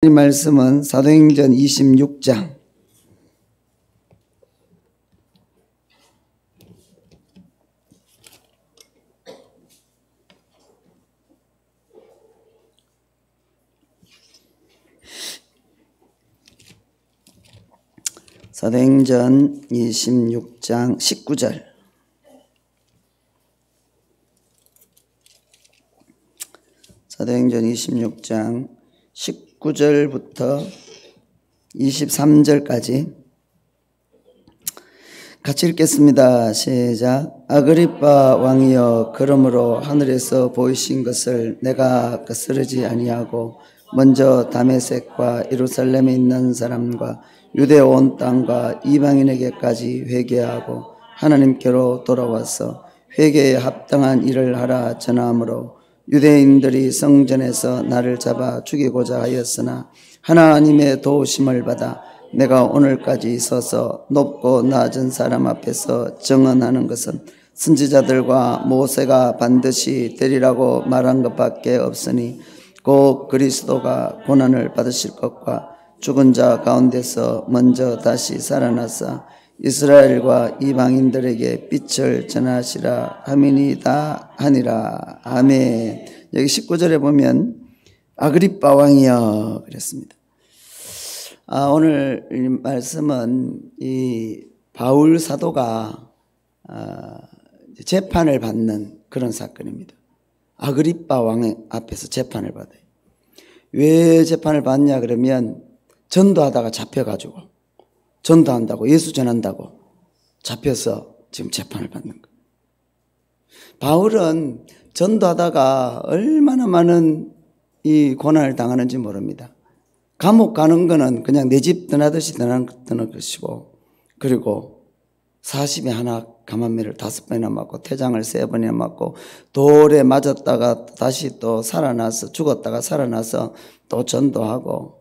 이 말씀은 사도행전 26장 사도행전 26장 19절 사도행전 26장 19절부터 23절까지 같이 읽겠습니다. 시작. 아그리빠 왕이여, 그러므로 하늘에서 보이신 것을 내가 거스르지 아니하고 먼저 다메섹과 예루살렘에 있는 사람과 유대 온 땅과 이방인에게까지 회개하고 하나님께로 돌아와서 회개에 합당한 일을 하라 전하므로 유대인들이 성전에서 나를 잡아 죽이고자 하였으나 하나님의 도우심을 받아 내가 오늘까지 서서 높고 낮은 사람 앞에서 증언하는 것은 선지자들과 모세가 반드시 되리라고 말한 것밖에 없으니 곧 그리스도가 고난을 받으실 것과 죽은 자 가운데서 먼저 다시 살아나서 이스라엘과 이방인들에게 빛을 전하시라 함이니이다 하니라. 아멘. 여기 19절에 보면 아그리빠 왕이여 그랬습니다. 오늘 이 말씀은 이 바울 사도가 재판을 받는 그런 사건입니다. 아그리빠 왕 앞에서 재판을 받아요. 왜 재판을 받냐 그러면 전도하다가 잡혀가지고 전도한다고 예수 전한다고 잡혀서 지금 재판을 받는 거예요. 바울은 전도하다가 얼마나 많은 이 고난을 당하는지 모릅니다. 감옥 가는 거는 그냥 내 집 떠나듯이 떠나는 것이고, 그리고 40에 하나 감한매를 5번이나 맞고 태장을 3번이나 맞고 돌에 맞았다가 다시 또 살아나서 죽었다가 살아나서 또 전도하고,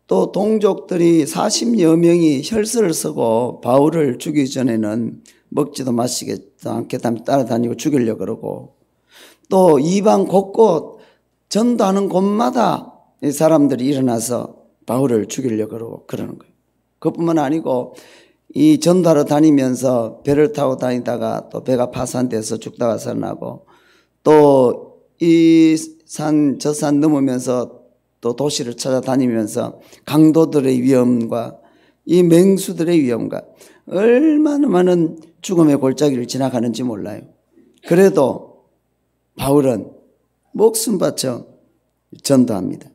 또 동족들이 40여 명이 혈서를 쓰고 바울을 죽이기 전에는 먹지도 마시지도 않겠다며 따라다니고 죽이려고 그러고, 또 이방 곳곳 전도하는 곳마다 이 사람들이 일어나서 바울을 죽이려고 그러고 그러는 거예요. 그뿐만 아니고 이 전도하러 다니면서 배를 타고 다니다가 또 배가 파산돼서 죽다가 살아나고, 또 이 산 저 산 넘으면서 또 도시를 찾아다니면서 강도들의 위험과 이 맹수들의 위험과 얼마나 많은 죽음의 골짜기를 지나가는지 몰라요. 그래도 바울은 목숨 바쳐 전도합니다.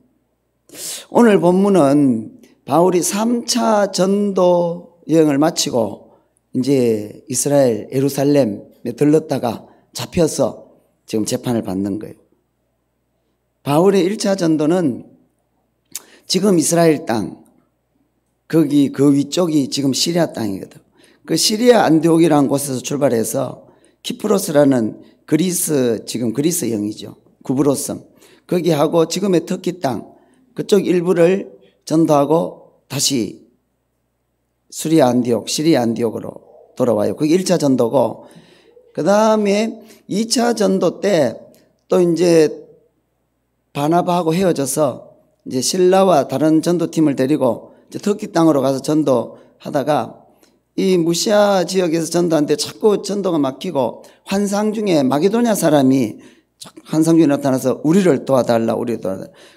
오늘 본문은 바울이 3차 전도 여행을 마치고 이제 이스라엘 예루살렘에 들렀다가 잡혀서 지금 재판을 받는 거예요. 바울의 1차 전도는 지금 이스라엘 땅, 거기 그 위쪽이 지금 시리아 땅이거든. 그 시리아 안디옥이라는 곳에서 출발해서 키프로스라는 그리스, 지금 그리스형이죠. 구브로스. 거기하고 지금의 터키 땅, 그쪽 일부를 전도하고 다시 시리아 안디옥으로 돌아와요. 그게 1차 전도고, 그 다음에 2차 전도 때 또 이제 바나바하고 헤어져서 이제 신라와 다른 전도팀을 데리고 이제 터키 땅으로 가서 전도하다가 이 무시아 지역에서 전도하는데 자꾸 전도가 막히고 환상 중에 마게도냐 사람이 환상 중에 나타나서 우리를 도와달라.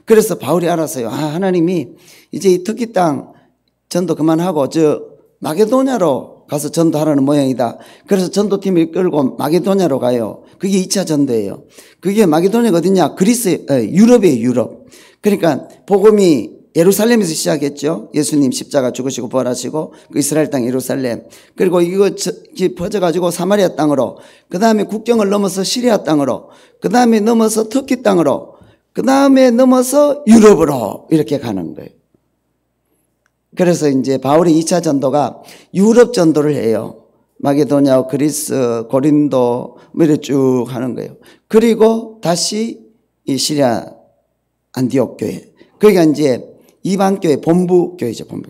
그래서 바울이 알았어요. 하나님이 이제 이 터키 땅 전도 그만하고 저 마게도냐로 가서 전도하라는 모양이다. 그래서 전도팀을 이끌고 마게도냐로 가요. 그게 2차 전도예요. 그게 마게도냐가 어디냐? 유럽이에요, 유럽. 그러니까 복음이 예루살렘에서 시작했죠. 예수님 십자가 죽으시고 부활하시고 그 이스라엘 땅 예루살렘. 그리고 이거 퍼져가지고 사마리아 땅으로, 그 다음에 국경을 넘어서 시리아 땅으로, 그 다음에 넘어서 터키 땅으로, 그 다음에 넘어서 유럽으로 이렇게 가는 거예요. 그래서 이제 바울의 2차 전도가 유럽 전도를 해요. 마게도냐, 그리스, 고린도 뭐 이렇게 쭉 하는 거예요. 그리고 다시 이 시리아 안디옥 교회. 그러니까 이제 이방 교회 본부 교회죠, 본부.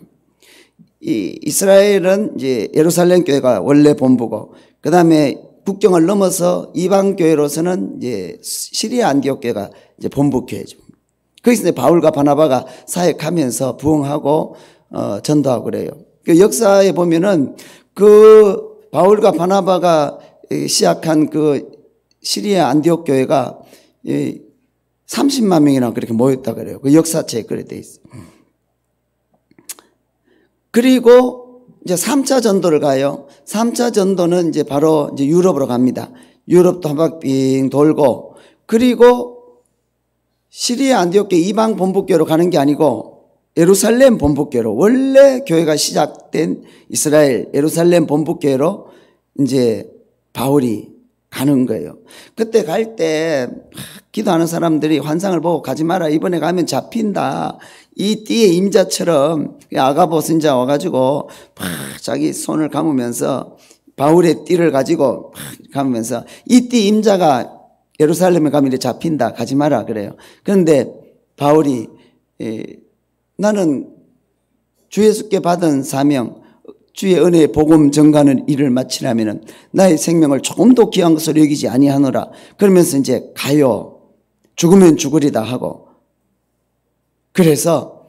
이 이스라엘은 이제 예루살렘 교회가 원래 본부고, 그 다음에 국경을 넘어서 이방 교회로서는 이제 시리아 안디옥 교회가 이제 본부 교회죠. 거기서 이제 바울과 바나바가 사역하면서 부흥하고 전도하고 그래요. 그 역사에 보면은 그 바울과 바나바가 시작한 그 시리아 안디옥 교회가 30만 명이나 그렇게 모였다 그래요. 그 역사책에 그래 돼 있어요. 그리고 이제 3차 전도를 가요. 3차 전도는 이제 바로 이제 유럽으로 갑니다. 유럽도 한 바퀴 빙 돌고, 그리고 시리아 안디옥 이방 본부교로 가는 게 아니고 예루살렘 본부교로, 원래 교회가 시작된 이스라엘 예루살렘 본부교로 이제 바울이 가는 거예요. 그때 갈 때 기도하는 사람들이 환상을 보고 가지 마라, 이번에 가면 잡힌다. 이 띠의 임자처럼 아가보 선지자 와가지고 막 자기 손을 감으면서 바울의 띠를 가지고 막 감으면서 이 띠 임자가 예루살렘에 가면 이렇게 잡힌다, 가지 마라 그래요. 그런데 바울이 나는 주 예수께 받은 사명, 주의 은혜의 복음 전가는 일을 마치려면 나의 생명을 조금 더 귀한 것으로 여기지 아니하노라. 그러면서 이제 가요. 죽으면 죽으리다 하고. 그래서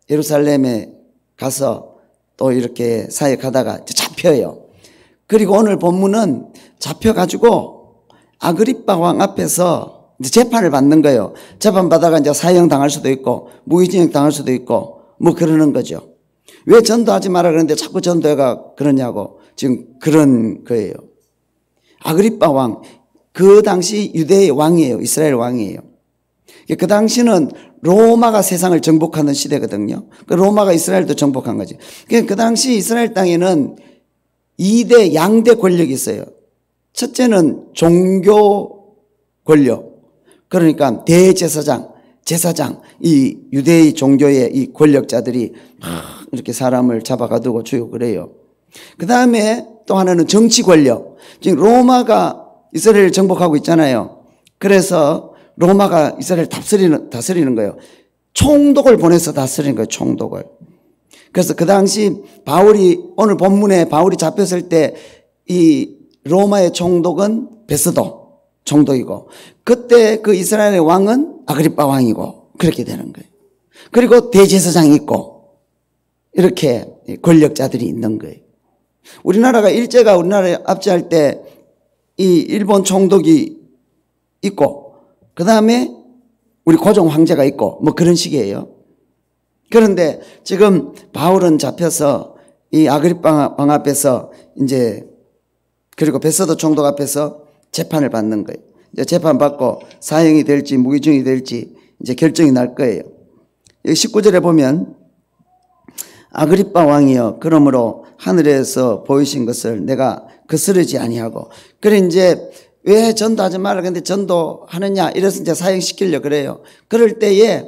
예루살렘에 가서 또 이렇게 사역하다가 잡혀요. 그리고 오늘 본문은 잡혀가지고 아그리빠 왕 앞에서 이제 재판을 받는 거예요. 재판 받아가 이제 사형 당할 수도 있고 무기징역 당할 수도 있고 뭐 그러는 거죠. 왜 전도하지 마라 그러는데 자꾸 전도해가 그러냐고, 지금 그런 거예요. 아그리빠 왕, 그 당시 유대의 왕이에요. 이스라엘 왕이에요. 그 당시는 로마가 세상을 정복하는 시대거든요. 그 로마가 이스라엘도 정복한 거지. 그 당시 이스라엘 땅에는 2대 양대 권력이 있어요. 첫째는 종교 권력, 그러니까 대제사장, 제사장, 이 유대의 종교의 이 권력자들이 막 이렇게 사람을 잡아가두고 죽이고 그래요. 그 다음에 또 하나는 정치 권력. 지금 로마가 이스라엘을 정복하고 있잖아요. 그래서 로마가 이스라엘을 다스리는 거예요. 총독을 보내서 다스리는 거예요. 총독을. 그래서 그 당시 바울이, 오늘 본문에 바울이 잡혔을 때 이 로마의 총독은 베스도 총독이고, 그때 그 이스라엘의 왕은 아그리빠 왕이고, 그렇게 되는 거예요. 그리고 대제사장이 있고, 이렇게 권력자들이 있는 거예요. 우리나라가 일제가 우리나라에 압제할 때 이 일본 총독이 있고, 그 다음에 우리 고종 황제가 있고, 뭐 그런 식이에요. 그런데 지금 바울은 잡혀서 이 아그리빠 왕 앞에서 이제, 그리고 베스도 총독 앞에서 재판을 받는 거예요. 이제 재판받고 사형이 될지 무기징역이 될지 이제 결정이 날 거예요. 19절에 보면 아그리빠 왕이여, 그러므로 하늘에서 보이신 것을 내가 거스르지 아니하고. 그래 이제 왜 전도하지 말라 근데 전도하느냐 이래서 이제 사형시키려고 그래요. 그럴 때에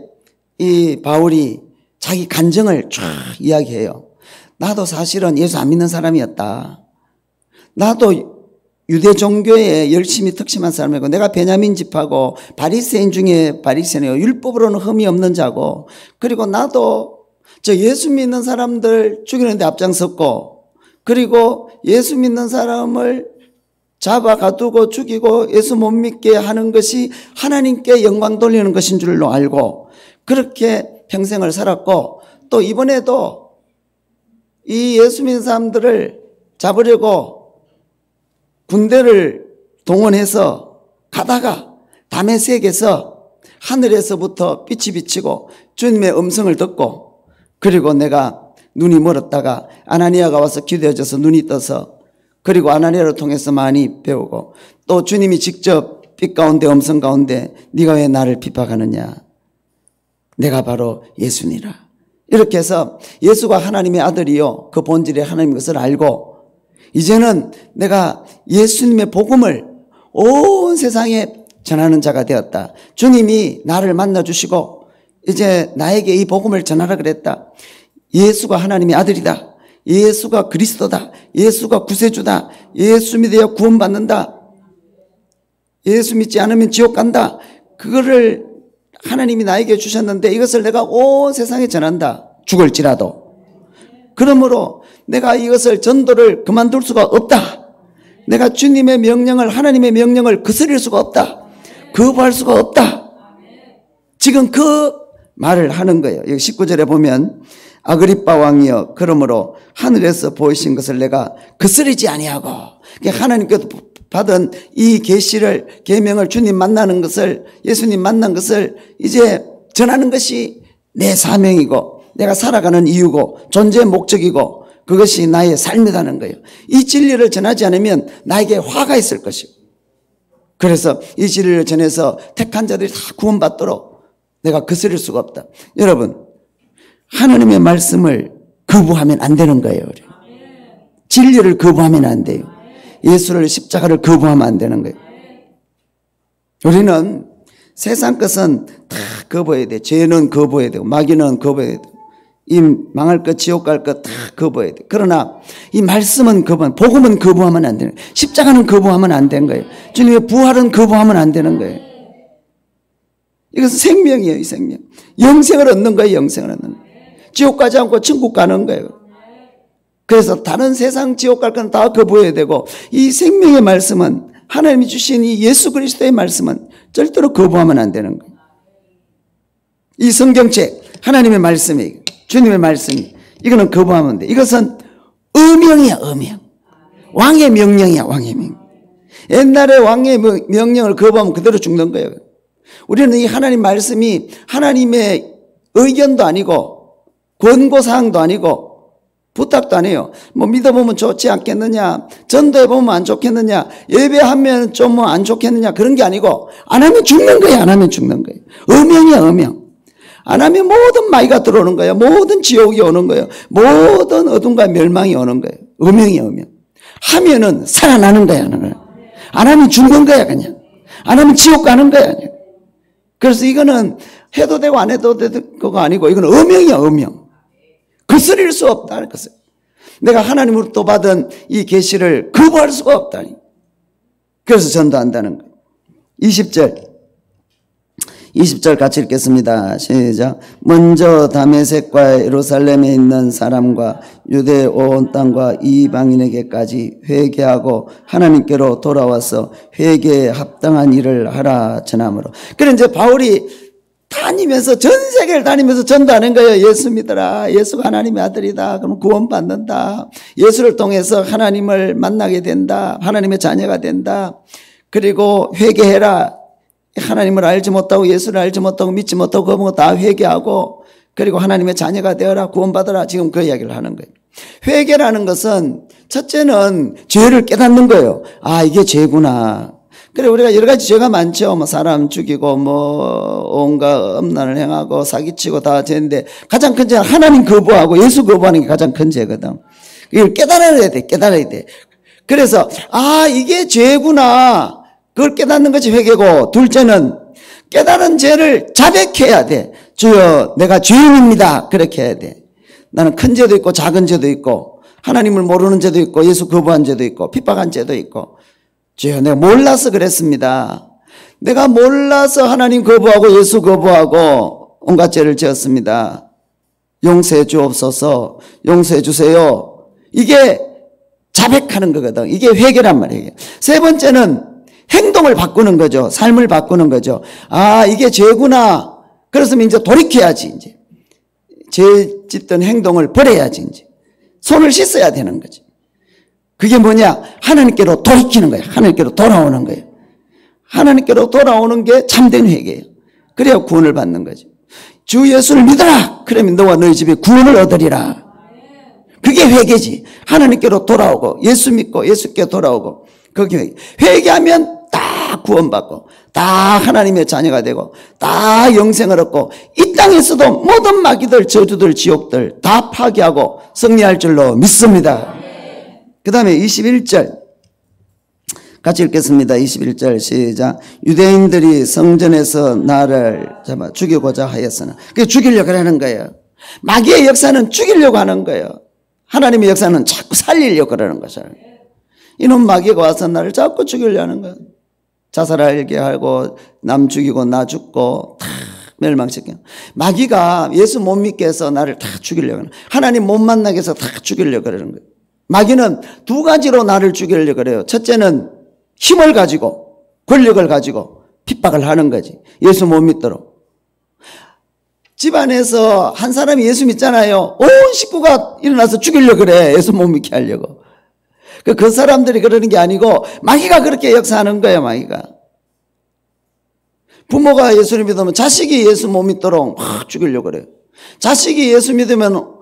이 바울이 자기 간증을 쫙 이야기해요. 나도 사실은 예수 안 믿는 사람이었다. 나도 유대 종교에 열심히 특심한 사람이고, 내가 베냐민 집하고 바리새인 중에 바리새인이고 율법으로는 흠이 없는 자고, 그리고 나도 저 예수 믿는 사람들 죽이는데 앞장섰고, 그리고 예수 믿는 사람을 잡아 가두고 죽이고 예수 못 믿게 하는 것이 하나님께 영광 돌리는 것인 줄로 알고 그렇게 평생을 살았고, 또 이번에도 이 예수 믿는 사람들을 잡으려고 군대를 동원해서 가다가 다메섹에서 하늘에서부터 빛이 비치고 주님의 음성을 듣고, 그리고 내가 눈이 멀었다가 아나니아가 와서 기도해줘서 눈이 떠서, 그리고 아나니아를 통해서 많이 배우고, 또 주님이 직접 빛 가운데 음성 가운데 네가 왜 나를 핍박하느냐, 내가 바로 예수니라. 이렇게 해서 예수가 하나님의 아들이요 그 본질이 하나님인 것을 알고, 이제는 내가 예수님의 복음을 온 세상에 전하는 자가 되었다. 주님이 나를 만나주시고 이제 나에게 이 복음을 전하라 그랬다. 예수가 하나님의 아들이다. 예수가 그리스도다. 예수가 구세주다. 예수 믿어야 구원받는다. 예수 믿지 않으면 지옥 간다. 그거를 하나님이 나에게 주셨는데 이것을 내가 온 세상에 전한다. 죽을지라도. 그러므로 내가 이것을 전도를 그만둘 수가 없다. 내가 주님의 명령을, 하나님의 명령을 거스릴 수가 없다. 거부할 수가 없다. 지금 그 말을 하는 거예요. 여기 19절에 보면 아그리빠 왕이여 그러므로 하늘에서 보이신 것을 내가 거스르지 아니하고, 그러니까 하나님께서 받은 이 계시를, 계명을, 주님 만나는 것을, 예수님 만난 것을 이제 전하는 것이 내 사명이고 내가 살아가는 이유고 존재의 목적이고 그것이 나의 삶이라는 거예요. 이 진리를 전하지 않으면 나에게 화가 있을 것이고, 그래서 이 진리를 전해서 택한 자들이 다 구원받도록 내가 거스릴 수가 없다. 여러분, 하나님의 말씀을 거부하면 안 되는 거예요. 진리를 거부하면 안 돼요. 예수를, 십자가를 거부하면 안 되는 거예요. 우리는 세상 것은 다 거부해야 돼. 죄는 거부해야 되고 마귀는 거부해야 돼. 이 망할 것, 지옥 갈 것 다 거부해야 돼. 그러나 이 말씀은 복음은 거부하면 안 되는 거예요. 십자가는 거부하면 안 되는 거예요. 주님의 부활은 거부하면 안 되는 거예요. 이것은 생명이에요. 이 생명. 영생을 얻는 거예요. 영생을 얻는 거예요. 지옥 가지 않고 천국 가는 거예요. 그래서 다른 세상 지옥 갈 건 다 거부해야 되고, 이 생명의 말씀은, 하나님이 주신 이 예수 그리스도의 말씀은 절대로 거부하면 안 되는 거예요. 이 성경책, 하나님의 말씀이, 주님의 말씀이, 이거는 거부하면 안 돼. 이것은 어명이야, 어명. 왕의 명령이야, 왕의 명령. 옛날에 왕의 명령을 거부하면 그대로 죽는 거예요. 우리는 이 하나님 말씀이 하나님의 의견도 아니고 권고사항도 아니고 부탁도 아니에요. 뭐 믿어보면 좋지 않겠느냐, 전도해보면 안 좋겠느냐, 예배하면 좀 뭐 안 좋겠느냐, 그런 게 아니고 안 하면 죽는 거예요. 안 하면 죽는 거예요. 어명이야, 어명. 안 하면 모든 마귀가 들어오는 거예요. 모든 지옥이 오는 거예요. 모든 어둠과 멸망이 오는 거예요. 어명이야, 어명. 하면은 살아나는 거야. 안 하면 죽는 거야, 그냥. 안 하면 지옥 가는 거야, 그냥. 그래서 이거는 해도 되고 안 해도 되고가 아니고 이건 어명이야, 어명. 거스릴 수 없다는 것을. 내가 하나님으로부터 받은 이 계시를 거부할 수가 없다니. 그래서 전도한다는 거예요. 20절 같이 읽겠습니다. 시작. 먼저 다메섹과 예루살렘에 있는 사람과 유대 온 땅과 이방인에게까지 회개하고 하나님께로 돌아와서 회개에 합당한 일을 하라 전함으로. 그래 이제 바울이 다니면서 전 세계를 다니면서 전도하는 거예요. 예수 믿어라. 예수가 하나님의 아들이다. 그럼 구원받는다. 예수를 통해서 하나님을 만나게 된다. 하나님의 자녀가 된다. 그리고 회개해라. 하나님을 알지 못하고 예수를 알지 못하고 믿지 못하고 그런 거 다 회개하고, 그리고 하나님의 자녀가 되어라. 구원받아라. 지금 그 이야기를 하는 거예요. 회개라는 것은 첫째는 죄를 깨닫는 거예요. 아, 이게 죄구나. 그래, 우리가 여러 가지 죄가 많죠. 뭐 사람 죽이고 뭐 온갖 음란을 행하고 사기치고 다 죄인데, 가장 큰 죄는 하나님 거부하고 예수 거부하는 게 가장 큰 죄거든. 이걸 깨달아야 돼. 깨달아야 돼. 그래서 아, 이게 죄구나. 그걸 깨닫는 것이 회개고, 둘째는 깨달은 죄를 자백해야 돼. 주여, 내가 죄인입니다. 그렇게 해야 돼. 나는 큰 죄도 있고 작은 죄도 있고 하나님을 모르는 죄도 있고 예수 거부한 죄도 있고 핍박한 죄도 있고, 주여, 내가 몰라서 그랬습니다. 내가 몰라서 하나님 거부하고 예수 거부하고 온갖 죄를 지었습니다. 용서해 주옵소서. 용서해 주세요. 이게 자백하는 거거든. 이게 회개란 말이에요. 세 번째는 행동을 바꾸는 거죠. 삶을 바꾸는 거죠. 아, 이게 죄구나. 그렇으면 이제 돌이켜야지. 이제 죄 짓던 행동을 버려야지. 이제 손을 씻어야 되는 거지. 그게 뭐냐? 하나님께로 돌이키는 거예요. 하나님께로 돌아오는 거예요. 하나님께로 돌아오는 게 참된 회개예요. 그래야 구원을 받는 거죠. 주 예수를 믿어라. 그러면 너와 너희 집에 구원을 얻으리라. 그게 회개지. 하나님께로 돌아오고 예수 믿고 예수께 돌아오고, 그게 회개하면 다 구원받고 다 하나님의 자녀가 되고 다 영생을 얻고 이 땅에서도 모든 마귀들, 저주들, 지옥들 다 파괴하고 승리할 줄로 믿습니다. 그 다음에 21절 같이 읽겠습니다. 21절 시작. 유대인들이 성전에서 나를 잡아 죽이고자 하였으나, 그게 죽이려고 하는 거예요. 마귀의 역사는 죽이려고 하는 거예요. 하나님의 역사는 자꾸 살리려고 그러는 거죠. 이놈 마귀가 와서 나를 자꾸 죽이려고 하는 거예요. 자살하게 하고 남 죽이고 나 죽고 다 멸망시켜. 마귀가 예수 못 믿게 해서 나를 다 죽이려고 하는 거예요. 하나님 못 만나게 해서 다 죽이려고 그러는 거예요. 마귀는 두 가지로 나를 죽이려고 그래요. 첫째는 힘을 가지고 권력을 가지고 핍박을 하는 거지. 예수 못 믿도록. 집안에서 한 사람이 예수 믿잖아요. 온 식구가 일어나서 죽이려고 그래. 예수 못 믿게 하려고. 그 사람들이 그러는 게 아니고 마귀가 그렇게 역사하는 거예요. 마귀가. 부모가 예수를 믿으면 자식이 예수 못 믿도록 막 죽이려고 그래요. 자식이 예수 믿으면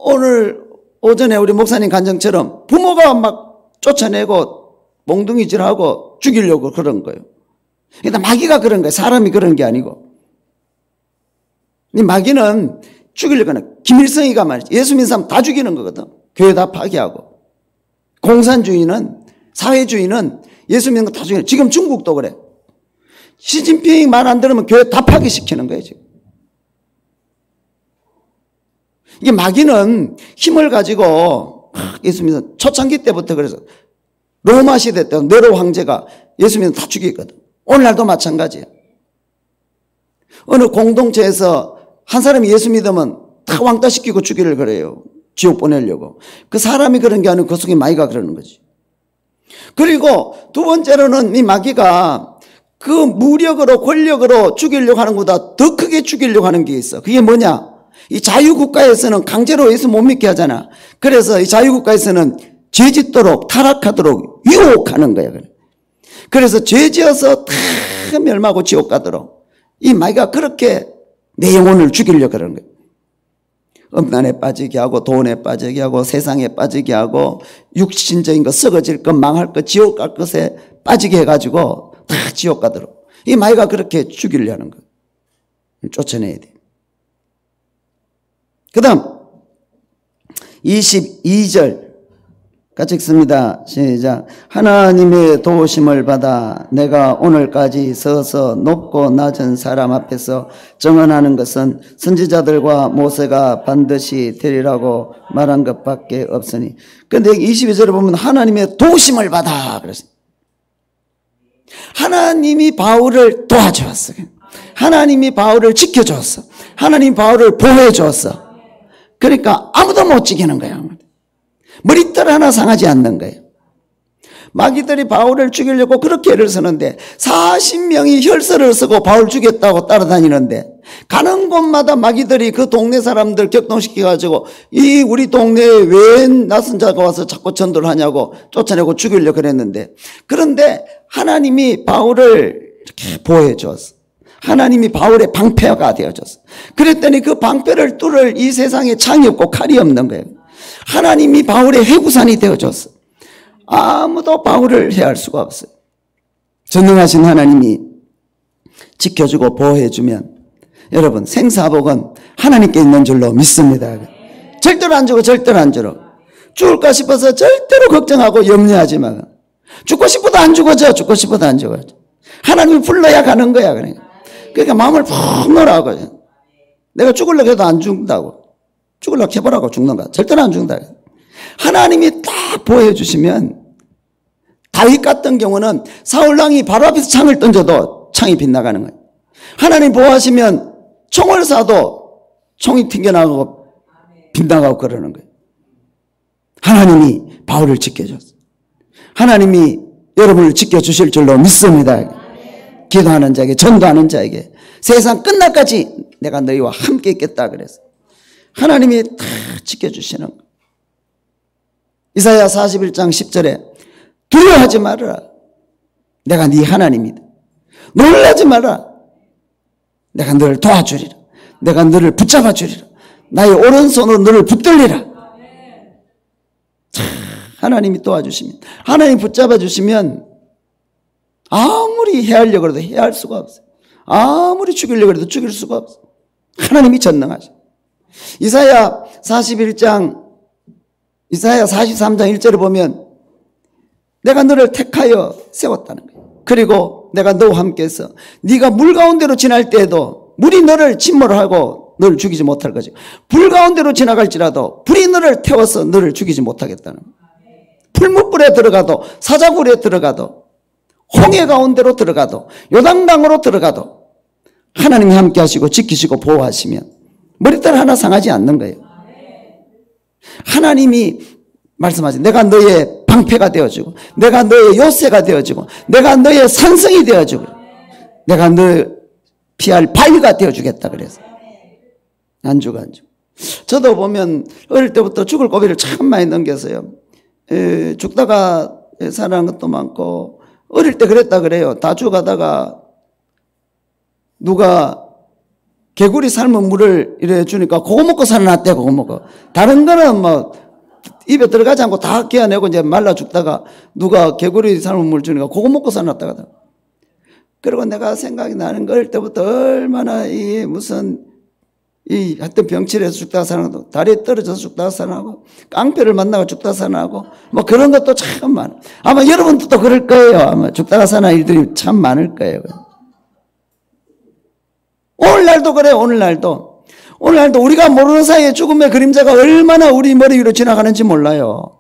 오늘 오전에 우리 목사님 간증처럼 부모가 막 쫓아내고 몽둥이질하고 죽이려고 그런 거예요. 그러니까 마귀가 그런 거예요. 사람이 그런 게 아니고. 이 마귀는 죽이려고 하는, 김일성이가 말이지. 예수 믿는 사람 다 죽이는 거거든. 교회 다 파괴하고. 공산주의는, 사회주의는 예수 믿는 거 다 죽이는 거예요. 지금 중국도 그래. 시진핑 말 안 들으면 교회 다 파괴시키는 거예요, 지금. 이게 마귀는 힘을 가지고 예수 믿는, 초창기 때부터 그래서 로마 시대 때 네로 황제가 예수 믿는 다 죽이거든. 오늘날도 마찬가지예요. 어느 공동체에서 한 사람이 예수 믿으면 다 왕따시키고 죽이를 그래요. 지옥 보내려고. 그 사람이 그런 게 아니고 그 속에 마귀가 그러는 거지. 그리고 두 번째로는 이 마귀가 그 무력으로 권력으로 죽이려고 하는 것보다 더 크게 죽이려고 하는 게 있어. 그게 뭐냐? 이 자유국가에서는 강제로 예수 못 믿게 하잖아. 그래서 이 자유국가에서는 죄 짓도록 타락하도록 유혹하는 거야. 그래서 죄 지어서 다 멸망하고 지옥 가도록 이 마귀가 그렇게 내 영혼을 죽이려고 그러는 거예요. 음란에 빠지게 하고 돈에 빠지게 하고 세상에 빠지게 하고 육신적인 거 썩어질 것 망할 것 지옥 갈 것에 빠지게 해가지고 다 지옥 가도록 이 마귀가 그렇게 죽이려는 거예요. 쫓아내야 돼. 그 다음 22절 같이 읽습니다. 시작. 하나님의 도우심을 받아 내가 오늘까지 서서 높고 낮은 사람 앞에서 증언하는 것은 선지자들과 모세가 반드시 되리라고 말한 것밖에 없으니. 그런데 22절에 보면 하나님의 도우심을 받아 그랬어요. 하나님이 바울을 도와주었어. 하나님이 바울을 지켜줬어. 하나님이 바울을 보호해줬어. 그러니까 아무도 못 지키는 거야. 머리털 하나 상하지 않는 거예요. 마귀들이 바울을 죽이려고 그렇게 애를 쓰는데 40명이 혈서를 쓰고 바울 죽였다고 따라다니는데 가는 곳마다 마귀들이 그 동네 사람들 격동시켜가지고 이 우리 동네에 왜 낯선 자가 와서 자꾸 전도를 하냐고 쫓아내고 죽이려고 그랬는데 그런데 하나님이 바울을 이렇게 보호해 주었어. 하나님이 바울의 방패가 되어줬어. 그랬더니 그 방패를 뚫을 이 세상에 창이 없고 칼이 없는 거예요. 하나님이 바울의 해구산이 되어줬어. 아무도 바울을 해할 수가 없어요. 전능하신 하나님이 지켜주고 보호해주면 여러분 생사복은 하나님께 있는 줄로 믿습니다. 절대로 안 죽어. 절대로 안 죽어. 죽을까 싶어서 절대로 걱정하고 염려하지 마. 죽고 싶어도 안 죽어져. 죽고 싶어도 안 죽어져. 하나님이 불러야 가는 거야. 그러니까 마음을 푹 놓으라고. 내가 죽으려고 해도 안 죽는다고. 죽으려고 해보라고 죽는가. 절대로 안 죽는다. 하나님이 딱 보호해 주시면 다윗 같은 경우는 사울왕이 바로 앞에서 창을 던져도 창이 빗나가는 거예요. 하나님 보호하시면 총을 쏴도 총이 튕겨나가고 빗나가고 그러는 거예요. 하나님이 바울을 지켜줬어요. 하나님이 여러분을 지켜주실 줄로 믿습니다. 기도하는 자에게 전도하는 자에게 세상 끝날까지 내가 너희와 함께 있겠다 그래서 하나님이 다 지켜주시는 거예요. 이사야 41장 10절에 두려워하지 말아라. 내가 네 하나님이다. 놀라지 마라. 내가 너를 도와주리라. 내가 너를 붙잡아 주리라. 나의 오른손으로 너를 붙들리라. 하나님이 도와주시면 하나님 붙잡아 주시면 아무리 해하려고 해도 해할 수가 없어요. 아무리 죽이려고 해도 죽일 수가 없어요. 하나님이 전능하셔. 이사야 43장 1절에 보면 내가 너를 택하여 세웠다는 거예요. 그리고 내가 너와 함께해서 네가 물 가운데로 지날 때에도 물이 너를 침몰하고 너를 죽이지 못할 것이고 불 가운데로 지나갈지라도 불이 너를 태워서 너를 죽이지 못하겠다는 거예요. 풀무불에 들어가도 사자굴에 들어가도 홍해 가운데로 들어가도 요단강으로 들어가도 하나님이 함께 하시고 지키시고 보호하시면 머리털 하나 상하지 않는 거예요. 하나님이 말씀하신 내가 너의 방패가 되어주고 내가 너의 요새가 되어주고 내가 너의 산성이 되어주고 내가 너 피할 바위가 되어주겠다 그래서 안 죽어, 안 죽어. 저도 보면 어릴 때부터 죽을 고비를 참 많이 넘겼어요. 죽다가 살아난 것도 많고, 어릴 때 그랬다 그래요. 다 죽어가다가 누가 개구리 삶은 물을 이래 주니까 그거 먹고 살아났대, 그거 먹고. 다른 거는 뭐 입에 들어가지 않고 다 깨어내고 이제 말라 죽다가 누가 개구리 삶은 물 주니까 그거 먹고 살아났다 하더라고. 그리고 내가 생각이 나는 거 어릴 때부터 얼마나 이 무슨 하여튼 병치레에서 죽다가 살아나고, 다리에 떨어져서 죽다가 살아나고, 깡패를 만나고 죽다가 살아나고, 뭐 그런 것도 참 많아. 아마 여러분도 또 그럴 거예요. 아마 죽다가 살아난 일들이 참 많을 거예요. 오늘날도 그래요, 오늘날도. 오늘날도 우리가 모르는 사이에 죽음의 그림자가 얼마나 우리 머리 위로 지나가는지 몰라요.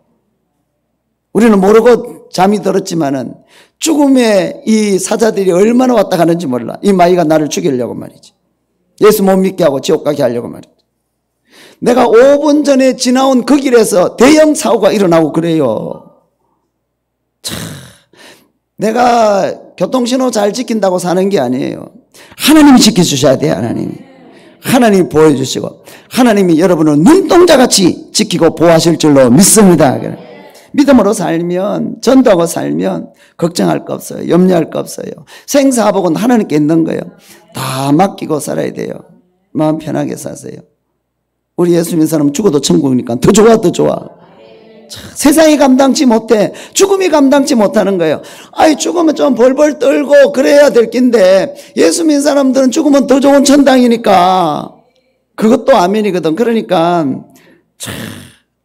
우리는 모르고 잠이 들었지만은 죽음의 이 사자들이 얼마나 왔다 가는지 몰라. 이 마귀가 나를 죽이려고 말이지. 예수 못 믿게 하고 지옥 가게 하려고 말이지. 내가 5분 전에 지나온 그 길에서 대형 사고가 일어나고 그래요. 참, 내가 교통신호 잘 지킨다고 사는 게 아니에요. 하나님이 지켜주셔야 돼요. 하나님이 보여주시고, 하나님이 여러분을 눈동자같이 지키고 보호하실 줄로 믿습니다. 믿음으로 살면, 전도하고 살면 걱정할 거 없어요. 염려할 거 없어요. 생사복은 하나님께 있는 거예요. 다 맡기고 살아야 돼요. 마음 편하게 사세요. 우리 예수 믿는 사람은 죽어도 천국이니까 더 좋아, 더 좋아. 세상이 감당치 못해. 죽음이 감당치 못하는 거예요. 아이, 죽으면 좀 벌벌 떨고 그래야 될 낀데, 예수 믿는 사람들은 죽으면 더 좋은 천당이니까. 그것도 아멘이거든. 그러니까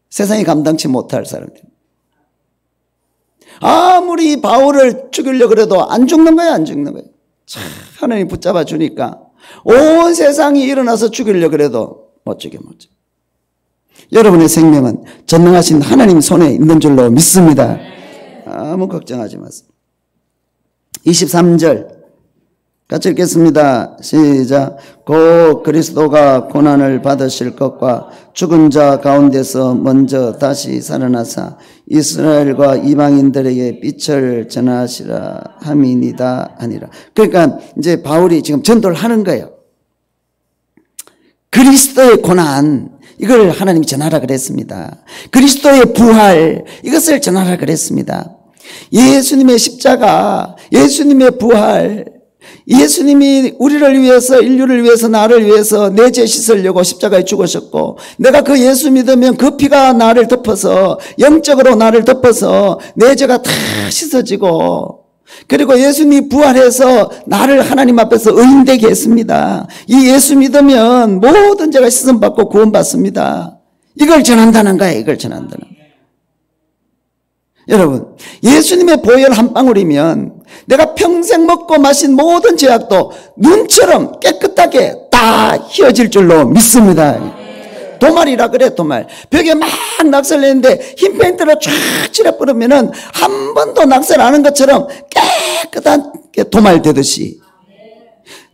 세상이 감당치 못할 사람들. 아무리 바울을 죽이려고 그래도 안 죽는 거야, 안 죽는 거야. 하나님 붙잡아 주니까 온 세상이 일어나서 죽이려고 그래도 못 죽여, 못 죽여. 여러분의 생명은 전능하신 하나님 손에 있는 줄로 믿습니다. 아무 걱정하지 마세요. 23절 같이 읽겠습니다. 시작. 곧 그리스도가 고난을 받으실 것과 죽은 자 가운데서 먼저 다시 살아나사 이스라엘과 이방인들에게 빛을 전하시라 함이니이다 하니라. 그러니까 이제 바울이 지금 전도를 하는 거예요. 그리스도의 고난, 이걸 하나님이 전하라 그랬습니다. 그리스도의 부활, 이것을 전하라 그랬습니다. 예수님의 십자가, 예수님의 부활, 예수님이 우리를 위해서, 인류를 위해서, 나를 위해서 내 죄 씻으려고 십자가에 죽으셨고, 내가 그 예수 믿으면 그 피가 나를 덮어서, 영적으로 나를 덮어서 내 죄가 다 씻어지고, 그리고 예수님이 부활해서 나를 하나님 앞에서 의인되게 했습니다. 이 예수 믿으면 모든 죄가 씻음받고 구원받습니다. 이걸 전한다는 거예요. 이걸 전한다는 거예요. 여러분, 예수님의 보혈 한 방울이면 내가 평생 먹고 마신 모든 죄악도 눈처럼 깨끗하게 다 휘어질 줄로 믿습니다. 도말이라 그래, 도말. 벽에 막 낙서냈는데 흰 페인트로 쫙 칠해버리면은 한 번도 낙서 안 한 것처럼 깨끗한 도말 되듯이,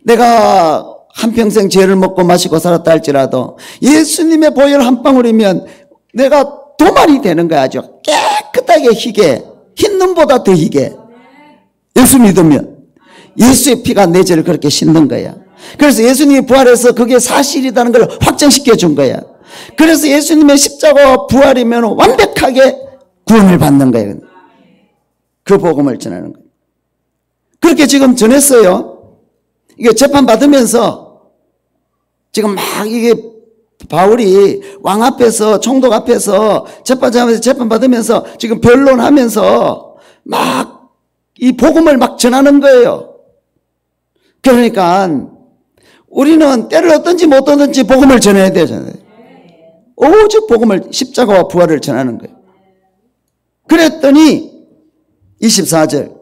내가 한평생 죄를 먹고 마시고 살았다 할지라도 예수님의 보혈 한 방울이면 내가 도말이 되는 거야. 아주 깨끗하게 희게, 흰 눈보다 더 희게. 예수 믿으면 예수의 피가 내 죄를 그렇게 씻는 거야. 그래서 예수님이 부활해서 그게 사실이라는 걸 확정시켜 준 거야. 그래서 예수님의 십자가와 부활이면 완벽하게 구원을 받는 거예요. 그 복음을 전하는 거예요. 그렇게 지금 전했어요. 이게 재판 받으면서 지금 막 이게 바울이 왕 앞에서, 총독 앞에서 재판 받으면서 지금 변론하면서 막 이 복음을 막 전하는 거예요. 그러니까 우리는 때를 얻든지 못 얻든지 복음을 전해야 되잖아요. 오직 복음을, 십자가와 부활을 전하는 거예요. 그랬더니 24절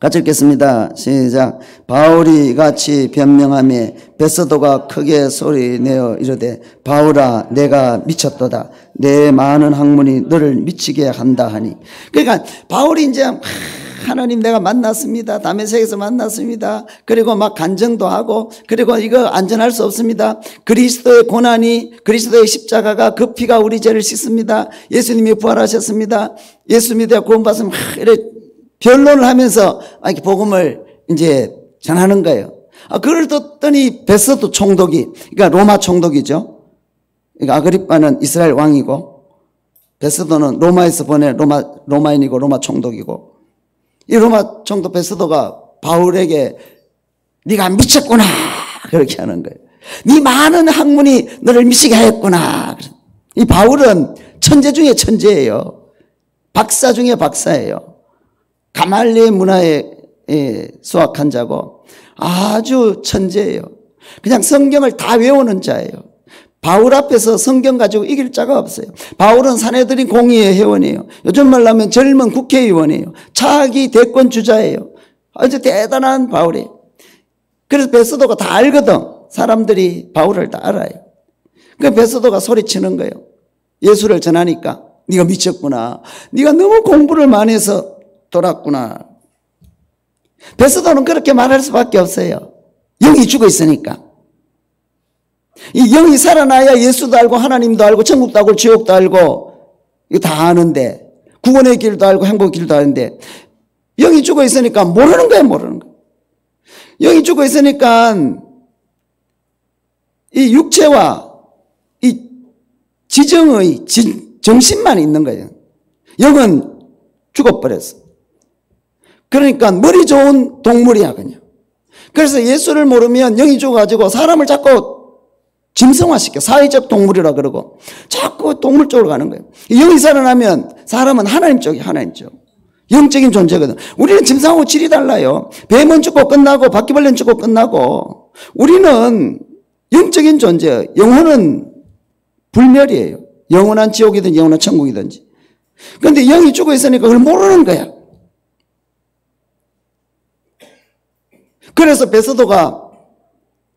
같이 읽겠습니다. 시작. 바울이 같이 변명하며 베스도가 크게 소리내어 이르되 바울아 내가 미쳤도다. 내 많은 학문이 너를 미치게 한다 하니. 그러니까 바울이 이제 하나님 내가 만났습니다. 다메섹에서 만났습니다. 그리고 막 간증도 하고, 그리고 이거 안전할 수 없습니다. 그리스도의 고난이, 그리스도의 십자가가 그 피가 우리 죄를 씻습니다. 예수님이 부활하셨습니다. 예수 믿어 구원받으면 이래 변론을 하면서 복음을 이제 전하는 거예요. 그걸 듣더니 베스도 총독이, 그러니까 로마 총독이죠. 그러니까 아그리빠는 이스라엘 왕이고 베스도는 로마에서 보낸 로마인이고 로마 총독이고, 이 로마 총독 베스도가 바울에게 네가 미쳤구나 그렇게 하는 거예요. 네 많은 학문이 너를 미치게 하였구나. 이 바울은 천재 중에 천재예요. 박사 중에 박사예요. 가말리엘 문화에 수학한 자고 아주 천재예요. 그냥 성경을 다 외우는 자예요. 바울 앞에서 성경 가지고 이길 자가 없어요. 바울은 사내들인 공의회 회원이에요. 요즘 말로 하면 젊은 국회의원이에요. 차기 대권 주자예요. 아주 대단한 바울이에요. 그래서 베스도가 다 알거든. 사람들이 바울을 다 알아요. 그래서 베스도가 소리치는 거예요. 예수를 전하니까 네가 미쳤구나. 네가 너무 공부를 많이 해서 돌았구나. 베스도는 그렇게 말할 수밖에 없어요. 영이 죽어 있으니까. 이 영이 살아나야 예수도 알고 하나님도 알고 천국도 알고 지옥도 알고 이거 다 아는데, 구원의 길도 알고 행복의 길도 아는데 영이 죽어 있으니까 모르는 거예요. 모르는 거예요. 영이 죽어 있으니까 이 육체와 이 지정의 정신만 있는 거예요. 영은 죽어버렸어. 그러니까 머리 좋은 동물이야 그냥. 그래서 예수를 모르면 영이 죽어가지고 사람을 자꾸 짐승화시켜. 사회적 동물이라 그러고 자꾸 동물 쪽으로 가는 거예요. 영이 살아나면 사람은 하나님 쪽이야. 하나님 쪽. 영적인 존재거든. 우리는 짐승하고 질이 달라요. 뱀은 죽고 끝나고 바퀴벌레는 죽고 끝나고, 우리는 영적인 존재예요. 영혼은 불멸이에요. 영원한 지옥이든지 영원한 천국이든지. 그런데 영이 죽어 있으니까 그걸 모르는 거야. 그래서 베스도가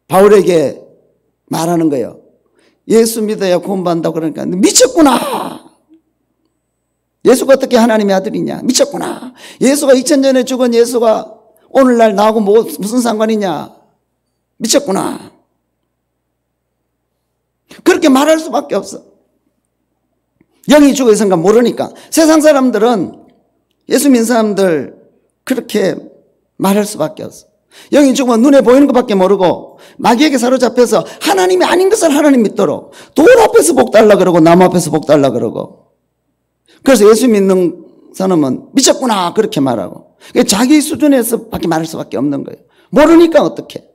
바울에게 말하는 거예요. 예수 믿어야 구원받는다고 그러니까 미쳤구나. 예수가 어떻게 하나님의 아들이냐. 미쳤구나. 예수가 2000년에 죽은 예수가 오늘날 나하고 무슨 상관이냐. 미쳤구나. 그렇게 말할 수밖에 없어. 영이 죽어 있으니까 모르니까. 세상 사람들은, 예수 믿는 사람들 그렇게 말할 수밖에 없어. 영이 죽으면 눈에 보이는 것밖에 모르고 마귀에게 사로잡혀서 하나님이 아닌 것을 하나님 믿도록 돌 앞에서 복 달라 그러고 나무 앞에서 복 달라 그러고, 그래서 예수 믿는 사람은 미쳤구나 그렇게 말하고, 자기 수준에서 밖에 말할 수밖에 없는 거예요. 모르니까 어떡해.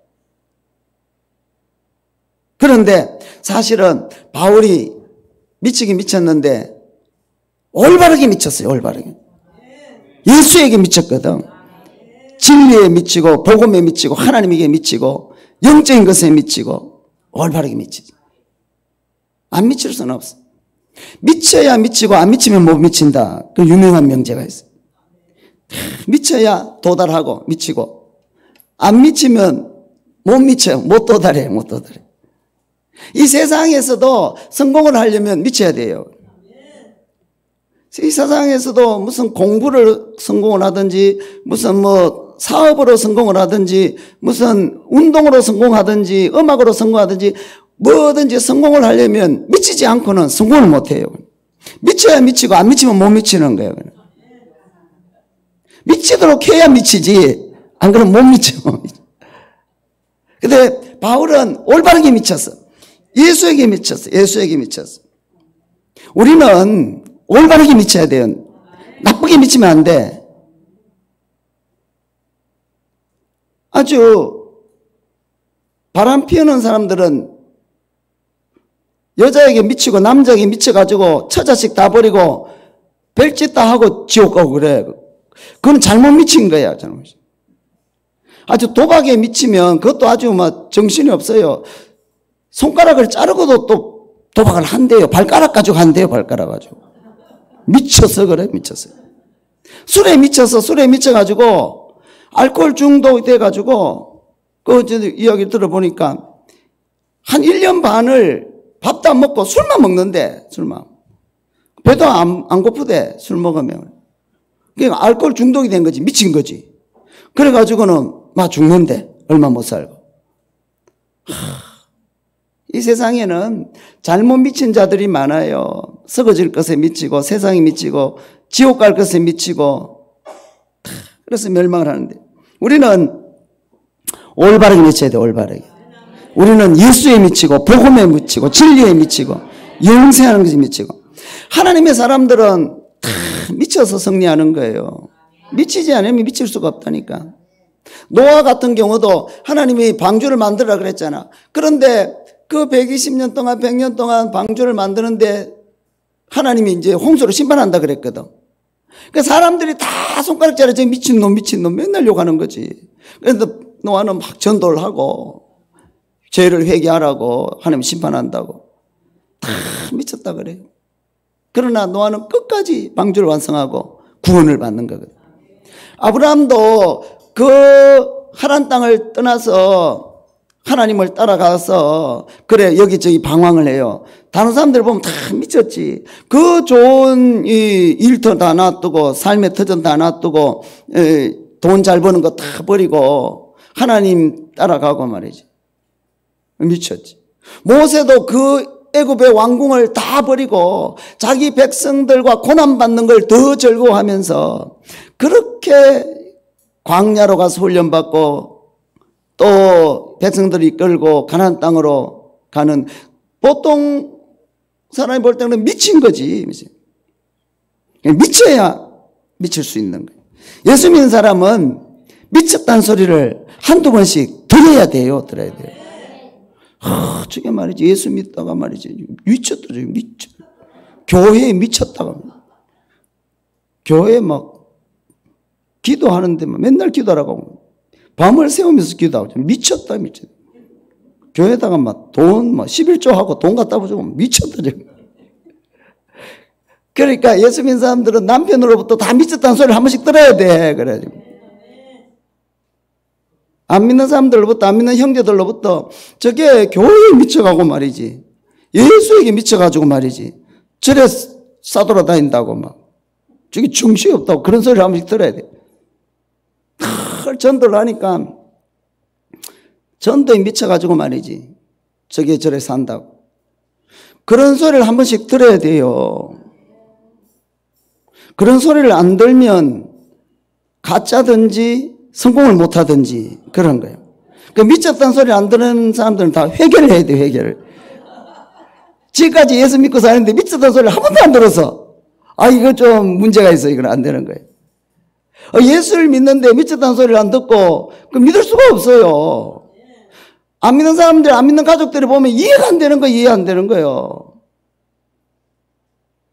그런데 사실은 바울이 미치긴 미쳤는데 올바르게 미쳤어요. 올바르게. 예수에게 미쳤거든. 진리에 미치고 복음에 미치고 하나님에게 미치고 영적인 것에 미치고 올바르게 미치지. 안 미칠 수는 없어. 미쳐야 미치고 안 미치면 못 미친다. 그 유명한 명제가 있어요. 미쳐야 도달하고 미치고 안 미치면 못 미쳐요. 못 도달해요. 못 도달해. 이 세상에서도 성공을 하려면 미쳐야 돼요. 이 세상에서도 무슨 공부를 성공을 하든지 무슨 뭐 사업으로 성공을 하든지 무슨 운동으로 성공하든지 음악으로 성공하든지 뭐든지 성공을 하려면 미치지 않고는 성공을 못해요. 미쳐야 미치고 안 미치면 못 미치는 거예요. 미치도록 해야 미치지 안 그러면 못 미쳐. 근데 바울은 올바르게 미쳤어. 예수에게 미쳤어. 예수에게 미쳤어. 우리는 올바르게 미쳐야 돼요. 나쁘게 미치면 안 돼. 아주 바람 피우는 사람들은 여자에게 미치고 남자에게 미쳐가지고 처자식 다 버리고 별짓 다 하고 지옥 가고 그래. 그건 잘못 미친 거야. 잘못. 아주 도박에 미치면 그것도 아주 막 정신이 없어요. 손가락을 자르고도 또 도박을 한대요. 발가락 가지고 한대요. 발가락 가지고. 미쳐서 그래. 미쳐서. 술에 미쳐가지고 알코올 중독이 돼가지고 그 이야기 들어보니까 한 1년 반을 밥도 안 먹고 술만 먹는데, 술만. 배도 안 고프대, 술 먹으면. 그러니까 알코올 중독이 된 거지, 미친 거지. 그래가지고는 막 죽는데, 얼마 못 살고. 이 세상에는 잘못 미친 자들이 많아요. 썩어질 것에 미치고, 세상에 미치고, 지옥 갈 것에 미치고, 그래서 멸망을 하는데. 우리는 올바르게 미쳐야 돼, 올바르게. 우리는 예수에 미치고, 복음에 미치고, 진리에 미치고, 영생하는 것에 미치고. 하나님의 사람들은 다 미쳐서 승리하는 거예요. 미치지 않으면 미칠 수가 없다니까. 노아 같은 경우도 하나님이 방주를 만들라 그랬잖아. 그런데 그 120년 동안, 100년 동안 방주를 만드는데 하나님이 이제 홍수로 심판한다 그랬거든. 그 사람들이 다 손가락질해. 저 미친놈, 미친놈 맨날 욕하는 거지. 그래서 노아는 막 전도를 하고 죄를 회개하라고 하나님 심판한다고. 다 미쳤다 그래요. 그러나 노아는 끝까지 방주를 완성하고 구원을 받는 거거든. 아브라함도 그 하란 땅을 떠나서 하나님을 따라가서 그래 여기저기 방황을 해요. 다른 사람들 보면 다 미쳤지. 그 좋은 이 일터 다 놔두고 삶의 터전 다 놔두고 돈 잘 버는 거 다 버리고 하나님 따라가고 말이지. 미쳤지. 모세도 그 애굽의 왕궁을 다 버리고 자기 백성들과 고난받는 걸 더 즐거워하면서 그렇게 광야로 가서 훈련받고 또 백성들이 끌고 가나안 땅으로 가는, 보통 사람이 볼 때는 미친 거지. 미쳐야 미칠 수 있는 거예요. 예수 믿는 사람은 미쳤다는 소리를 한두 번씩 들어야 돼요. 들어야 돼요. 저게 말이지. 예수 믿다가 말이지. 미쳤다. 미쳐. 교회에 미쳤다가. 교회에 막 기도하는데 맨날 기도하라고. 밤을 새우면서 기도하고. 미쳤다. 미쳤다. 교회에다가 막 돈, 11조 하고 돈 갖다 부주고 미쳤다. 그러니까 예수 믿는 사람들은 남편으로부터 다 미쳤다는 소리를 한 번씩 들어야 돼. 그래가지고. 안 믿는 사람들로부터, 안 믿는 형제들로부터 저게 교회에 미쳐가고 말이지. 예수에게 미쳐가지고 말이지. 절에 싸돌아다닌다고 막. 저게 정신이 없다고 그런 소리를 한 번씩 들어야 돼. 늘 전도를 하니까 전도에 미쳐가지고 말이지. 저게 절에 산다고. 그런 소리를 한 번씩 들어야 돼요. 그런 소리를 안 들면 가짜든지 성공을 못하든지 그런 거예요. 그 미쳤다는 소리 안 듣는 사람들은 다 회개를 해야 돼요. 회개를. 지금까지 예수 믿고 사는데 미쳤다는 소리를 한 번도 안 들어서 이거 좀 문제가 있어. 이건 안 되는 거예요. 예수를 믿는데 미쳤다는 소리를 안 듣고 믿을 수가 없어요. 안 믿는 사람들, 안 믿는 가족들이 보면 이해가 안 되는 거예요. 이해 안 되는 거예요.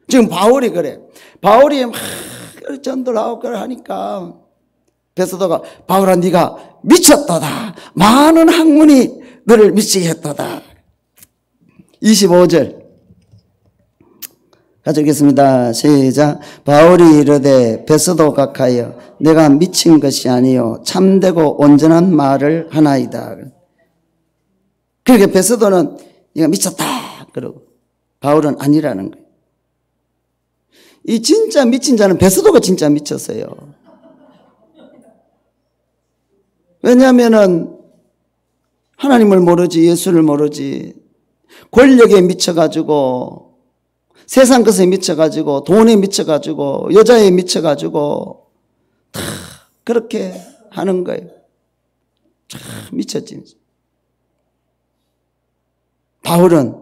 지금 바울이 그래. 바울이 막 전도를 하고 그걸 하니까 베스도가 바울아 네가 미쳤도다. 많은 학문이 너를 미치게 했도다. 25절 가져오겠습니다. 시작. 바울이 이르되 베스도 각하여 내가 미친 것이 아니요 참되고 온전한 말을 하나이다. 그러니까 베스도는 네가 미쳤다 그러고 바울은 아니라는 거예요. 이 진짜 미친 자는 베스도가 진짜 미쳤어요. 왜냐하면은 하나님을 모르지, 예수를 모르지, 권력에 미쳐가지고, 세상 것에 미쳐가지고, 돈에 미쳐가지고, 여자에 미쳐가지고, 다 그렇게 하는 거예요. 참 미쳤지. 바울은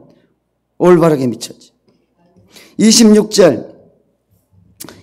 올바르게 미쳤지.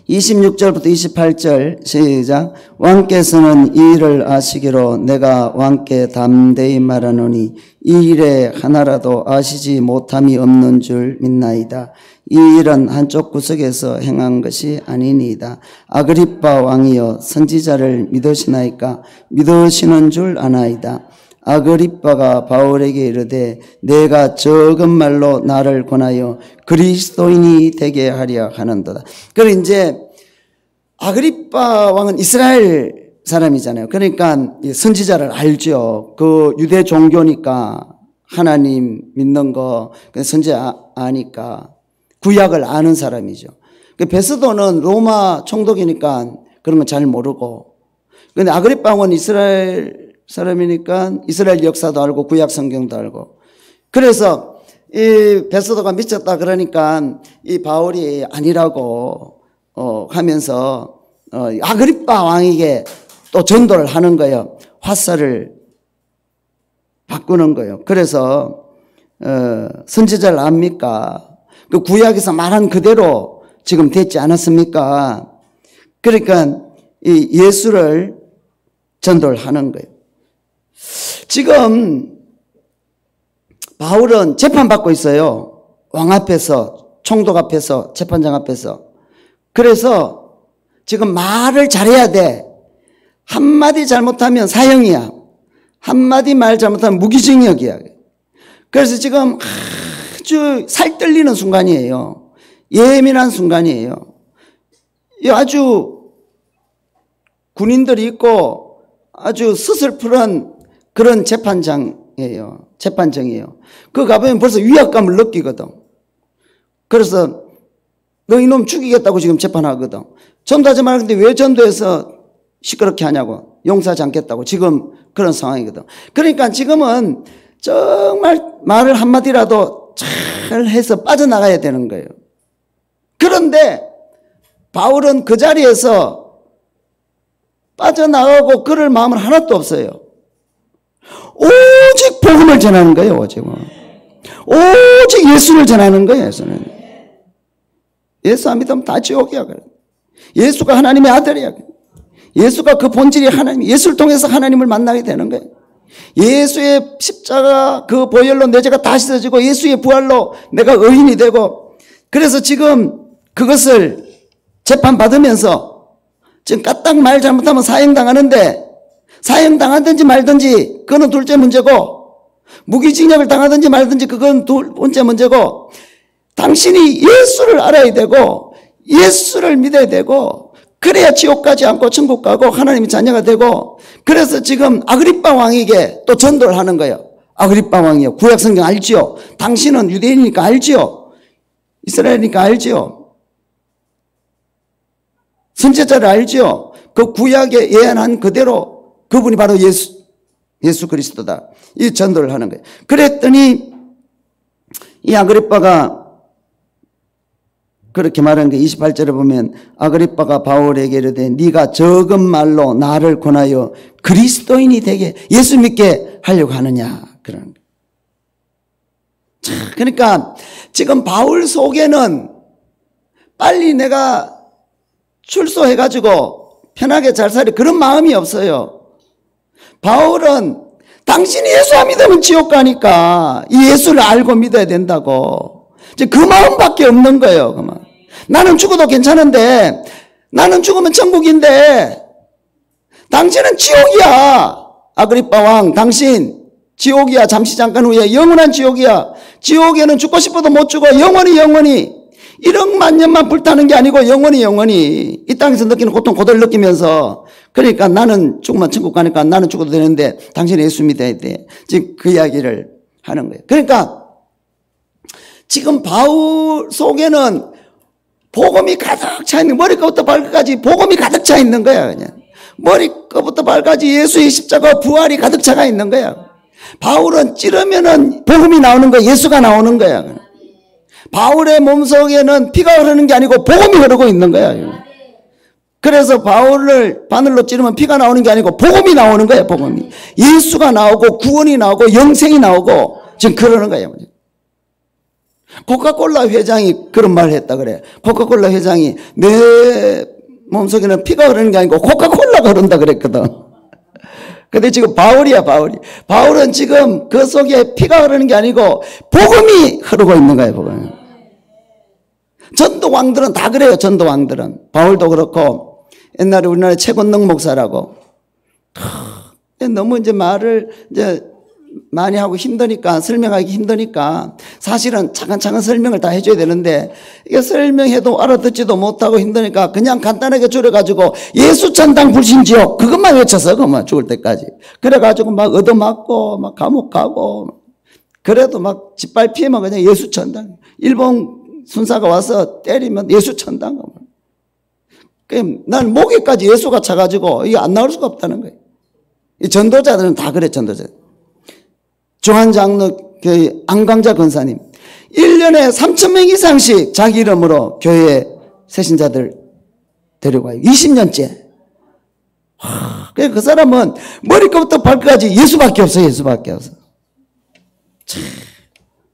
26절부터 28절 시작. 왕께서는 이 일을 아시기로 내가 왕께 담대히 말하노니 이 일에 하나라도 아시지 못함이 없는 줄 믿나이다. 이 일은 한쪽 구석에서 행한 것이 아니니이다. 아그리빠 왕이여 선지자를 믿으시나이까? 믿으시는 줄 아나이다. 아그리빠가 바울에게 이르되 내가 적은 말로 나를 권하여 그리스도인이 되게 하려 하는도다. 그리고 이제 아그리빠 왕은 이스라엘 사람이잖아요. 그러니까 선지자를 알죠. 그 유대 종교니까 하나님 믿는 거 선지자 아니까 구약을 아는 사람이죠. 베스도는 로마 총독이니까 그런 건 잘 모르고, 근데 아그리빠 왕은 이스라엘 사람이니까 이스라엘 역사도 알고 구약 성경도 알고. 그래서 이 베스도가 미쳤다 그러니까 이 바울이 아니라고 하면서 아그리빠 왕에게 또 전도를 하는 거예요. 화살을 바꾸는 거예요. 그래서 선지자를 압니까? 그 구약에서 말한 그대로 지금 됐지 않았습니까? 그러니까 이 예수를 전도를 하는 거예요. 지금 바울은 재판받고 있어요. 왕 앞에서, 총독 앞에서, 재판장 앞에서. 그래서 지금 말을 잘해야 돼. 한마디 잘못하면 사형이야. 한마디 말 잘못하면 무기징역이야. 그래서 지금 아주 살떨리는 순간이에요. 예민한 순간이에요. 아주 군인들이 있고 아주 스슬프른 그런 재판장이에요. 재판정이에요. 그 가보면 벌써 위압감을 느끼거든. 그래서 너 이놈 죽이겠다고 지금 재판하거든. 전도하지 말았는데 왜 전도해서 시끄럽게 하냐고. 용서하지 않겠다고. 지금 그런 상황이거든. 그러니까 지금은 정말 말을 한마디라도 잘 해서 빠져나가야 되는 거예요. 그런데 바울은 그 자리에서 빠져나가고 그럴 마음은 하나도 없어요. 오직 복음을 전하는 거예요. 오직 예수를 전하는 거예요. 예수는. 예수 안 믿으면 다 지옥이야. 예수가 하나님의 아들이야. 예수가 그 본질이 하나님, 예수를 통해서 하나님을 만나게 되는 거예요. 예수의 십자가 그 보혈로 내 죄가 다 씻어지고 예수의 부활로 내가 의인이 되고, 그래서 지금 그것을 재판받으면서 지금 까딱 말 잘못하면 사형당하는데, 사형당하든지 말든지 그거는 둘째 문제고, 무기징역을 당하든지 말든지 그건 둘째 문제고, 당신이 예수를 알아야 되고 예수를 믿어야 되고, 그래야 지옥 가지 않고 천국 가고 하나님의 자녀가 되고. 그래서 지금 아그리빠 왕에게 또 전도를 하는 거예요. 아그리빠 왕이요. 구약 성경 알지요? 당신은 유대인이니까 알지요? 이스라엘이니까 알지요? 선지자를 알지요? 그 구약에 예언한 그대로 그분이 바로 예수 그리스도다. 이 전도를 하는 거예요. 그랬더니 이 아그리빠가 그렇게 말한 게 28절에 보면 아그리빠가 바울에게 이르되 네가 적은 말로 나를 권하여 그리스도인이 되게 예수 믿게 하려고 하느냐. 그런. 자, 그러니까 지금 바울 속에는 빨리 내가 출소해가지고 편하게 잘 살이 그런 마음이 없어요. 바울은 당신이 예수 안 믿으면 지옥 가니까 이 예수를 알고 믿어야 된다고. 이제 그 마음밖에 없는 거예요. 그 마음. 나는 죽어도 괜찮은데, 나는 죽으면 천국인데 당신은 지옥이야. 아그리빠 왕, 당신 지옥이야. 잠시 잠깐 후에 영원한 지옥이야. 지옥에는 죽고 싶어도 못 죽어. 영원히 1억만 년만 불타는 게 아니고 영원히 이 땅에서 느끼는 고통 그대로 느끼면서, 그러니까 나는 죽으면 천국 가니까 나는 죽어도 되는데 당신은 예수 믿어야 돼. 지금 그 이야기를 하는 거예요. 그러니까 지금 바울 속에는 복음이 가득 차 있는, 머리끝부터 발끝까지 복음이 가득 차 있는 거야. 그냥 머리끝부터 발까지 예수의 십자가 부활이 가득 차가 있는 거야. 바울은 찌르면은 복음이 나오는 거야. 예수가 나오는 거야. 바울의 몸속에는 피가 흐르는 게 아니고 복음이 흐르고 있는 거야. 그래서 바울을 바늘로 찌르면 피가 나오는 게 아니고 복음이 나오는 거야. 복음이. 예수가 나오고 구원이 나오고 영생이 나오고 지금 그러는 거야. 코카콜라 회장이 그런 말을 했다 그래. 코카콜라 회장이 내 몸속에는 피가 흐르는 게 아니고 코카콜라가 흐른다 그랬거든. 근데 지금 바울이야. 바울은 지금 그 속에 피가 흐르는 게 아니고 복음이 흐르고 있는 거예요. 복음. 전도 왕들은 다 그래요. 전도 왕들은. 바울도 그렇고, 옛날에 우리나라 최권능 목사라고. 너무 이제 말을 이제 많이 하고 힘드니까, 설명하기 힘드니까 사실은 차근차근 설명을 다 해줘야 되는데, 이게 설명해도 알아듣지도 못하고 힘드니까 그냥 간단하게 줄여가지고 예수 천당 불신지옥 그것만 외쳐서 그만 죽을 때까지. 그래가지고 막 얻어맞고 막 감옥 가고, 그래도 막 짓밟히면 그냥 예수 천당. 일본 순사가 와서 때리면 예수 천당. 난 목에까지 예수가 차가지고 이게 안 나올 수가 없다는 거예요. 이 전도자들은 다 그래. 전도자. 조한장로 교회 안광자 권사님 1년에 3,000명 이상씩 자기 이름으로 교회 새신자들 데려가요. 20년째. 그 사람은 머리끝부터 발끝까지 예수밖에 없어요. 예수밖에 없어.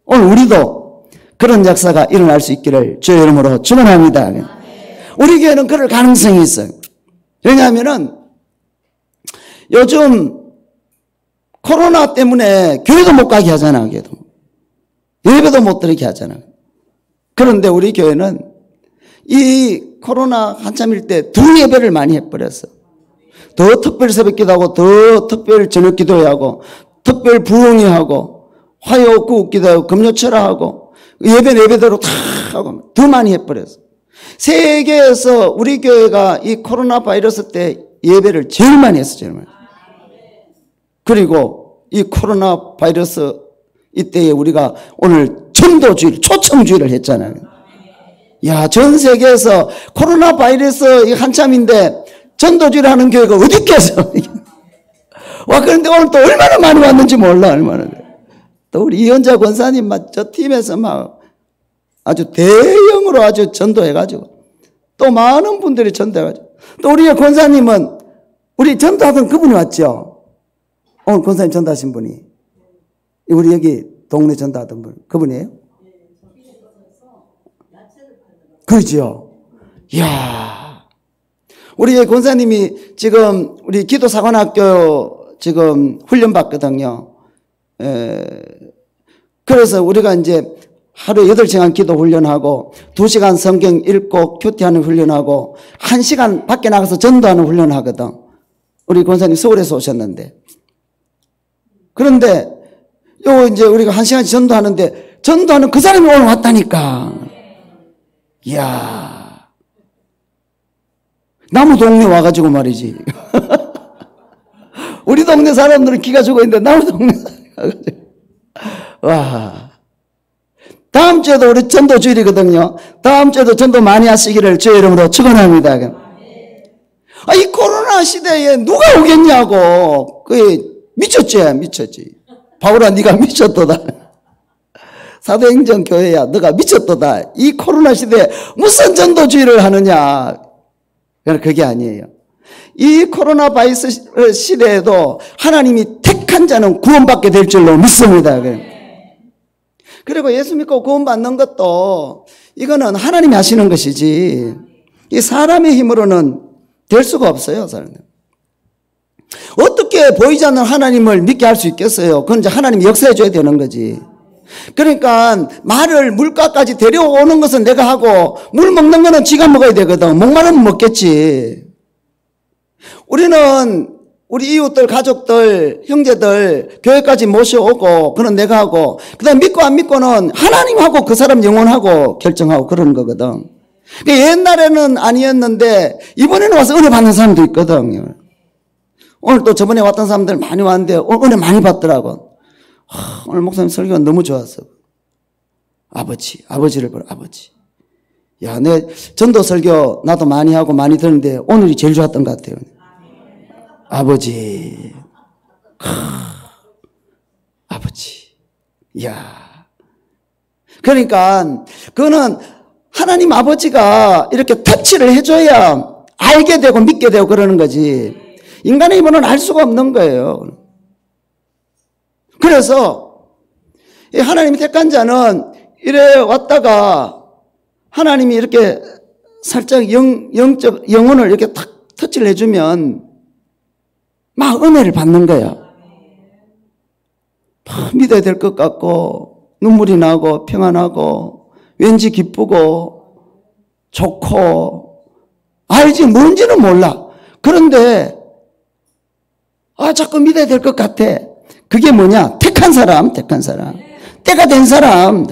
오늘 우리도 그런 역사가 일어날 수 있기를 주의 이름으로 축원합니다. 우리 교회는 그럴 가능성이 있어요. 왜냐하면은 요즘 코로나 때문에 교회도 못 가게 하잖아. 교회도. 예배도 못 드리게 하잖아. 그런데 우리 교회는 이 코로나 한참일 때 두 예배를 많이 해버렸어. 더 특별 새벽 기도하고 더 특별 저녁 기도하고 특별 부흥회하고 화요 구국 기도하고 금요철화하고 예배대로 다 하고 더 많이 해버렸어. 세계에서 우리 교회가 이 코로나 바이러스 때 예배를 제일 많이 했어. 제일 많이. 그리고 이 코로나 바이러스 이때에 우리가 오늘 전도주일, 초청주일을 했잖아요. 야, 전 세계에서 코로나 바이러스 한참인데 전도주일 하는 교회가 어디 있겠어? 와, 그런데 오늘 또 얼마나 많이 왔는지 몰라, 얼마나. 또 우리 이현자 권사님 저 팀에서 막 아주 대형으로 아주 전도해가지고 또 많은 분들이 전도해가지고 또 우리 권사님은 우리 전도하던 그분이 왔죠. 오늘 권사님 전도하신 분이 우리 여기 동네 전도하던 분 그분이에요? 그렇죠. 이야, 우리 권사님이 지금 우리 기도사관학교 지금 훈련 받거든요. 그래서 우리가 이제 하루에 8시간 기도 훈련하고 2시간 성경 읽고 큐티하는 훈련하고 1시간 밖에 나가서 전도하는 훈련하거든. 우리 권사님 서울에서 오셨는데. 그런데 요 이제 우리가 1시간씩 전도하는데 전도하는 그 사람이 오늘 왔다니까. 이야. 나무 동네 와가지고 말이지. 우리 동네 사람들은 기가 죽어 있는데 나무 동네 사람이 와가지고. 와. 다음 주에도 우리 전도 주일이거든요. 다음 주에도 전도 많이 하시기를 주의 이름으로 축원합니다. 이 코로나 시대에 누가 오겠냐고. 미쳤지. 바울아, 네가 미쳤도다. 사도행전 교회야, 너가 미쳤도다. 이 코로나 시대에 무슨 전도 주일을 하느냐. 그게 아니에요. 이 코로나 바이러스 시대에도 하나님이 택한 자는 구원받게 될 줄로 믿습니다. 그리고 예수 믿고 구원받는 것도 이거는 하나님이 하시는 것이지 이 사람의 힘으로는 될 수가 없어요. 사람은. 어떻게 보이지 않는 하나님을 믿게 할 수 있겠어요? 그건 이제 하나님이 역사해 줘야 되는 거지. 그러니까 말을 물가까지 데려오는 것은 내가 하고 물 먹는 거는 지가 먹어야 되거든. 목마르면 먹겠지. 우리는 우리 이웃들, 가족들, 형제들 교회까지 모셔오고 그건 내가 하고 그다음 믿고 안 믿고는 하나님하고 그 사람 영혼하고 결정하고 그러는 거거든. 그러니까 옛날에는 아니었는데 이번에는 와서 은혜 받는 사람도 있거든. 오늘 또 저번에 왔던 사람들 많이 왔는데 오늘 은혜 많이 받더라고. 오늘 목사님 설교가 너무 좋았어. 아버지를 보라, 아버지. 야, 내 전도 설교 나도 많이 하고 많이 듣는데 오늘이 제일 좋았던 것 같아요. 아버지. 아버지. 야. 그러니까 그거는 하나님 아버지가 이렇게 터치를 해줘야 알게 되고 믿게 되고 그러는 거지. 인간의 힘으로는 알 수가 없는 거예요. 그래서 하나님이 택한 자는 이래 왔다가 하나님이 이렇게 살짝 영혼을 이렇게 탁 터치를 해주면 막 은혜를 받는 거야. 막 믿어야 될 것 같고 눈물이 나고 평안하고 왠지 기쁘고 좋고 알지 뭔지는 몰라. 그런데 자꾸 믿어야 될 것 같아. 그게 뭐냐? 택한 사람. 때가 된 사람.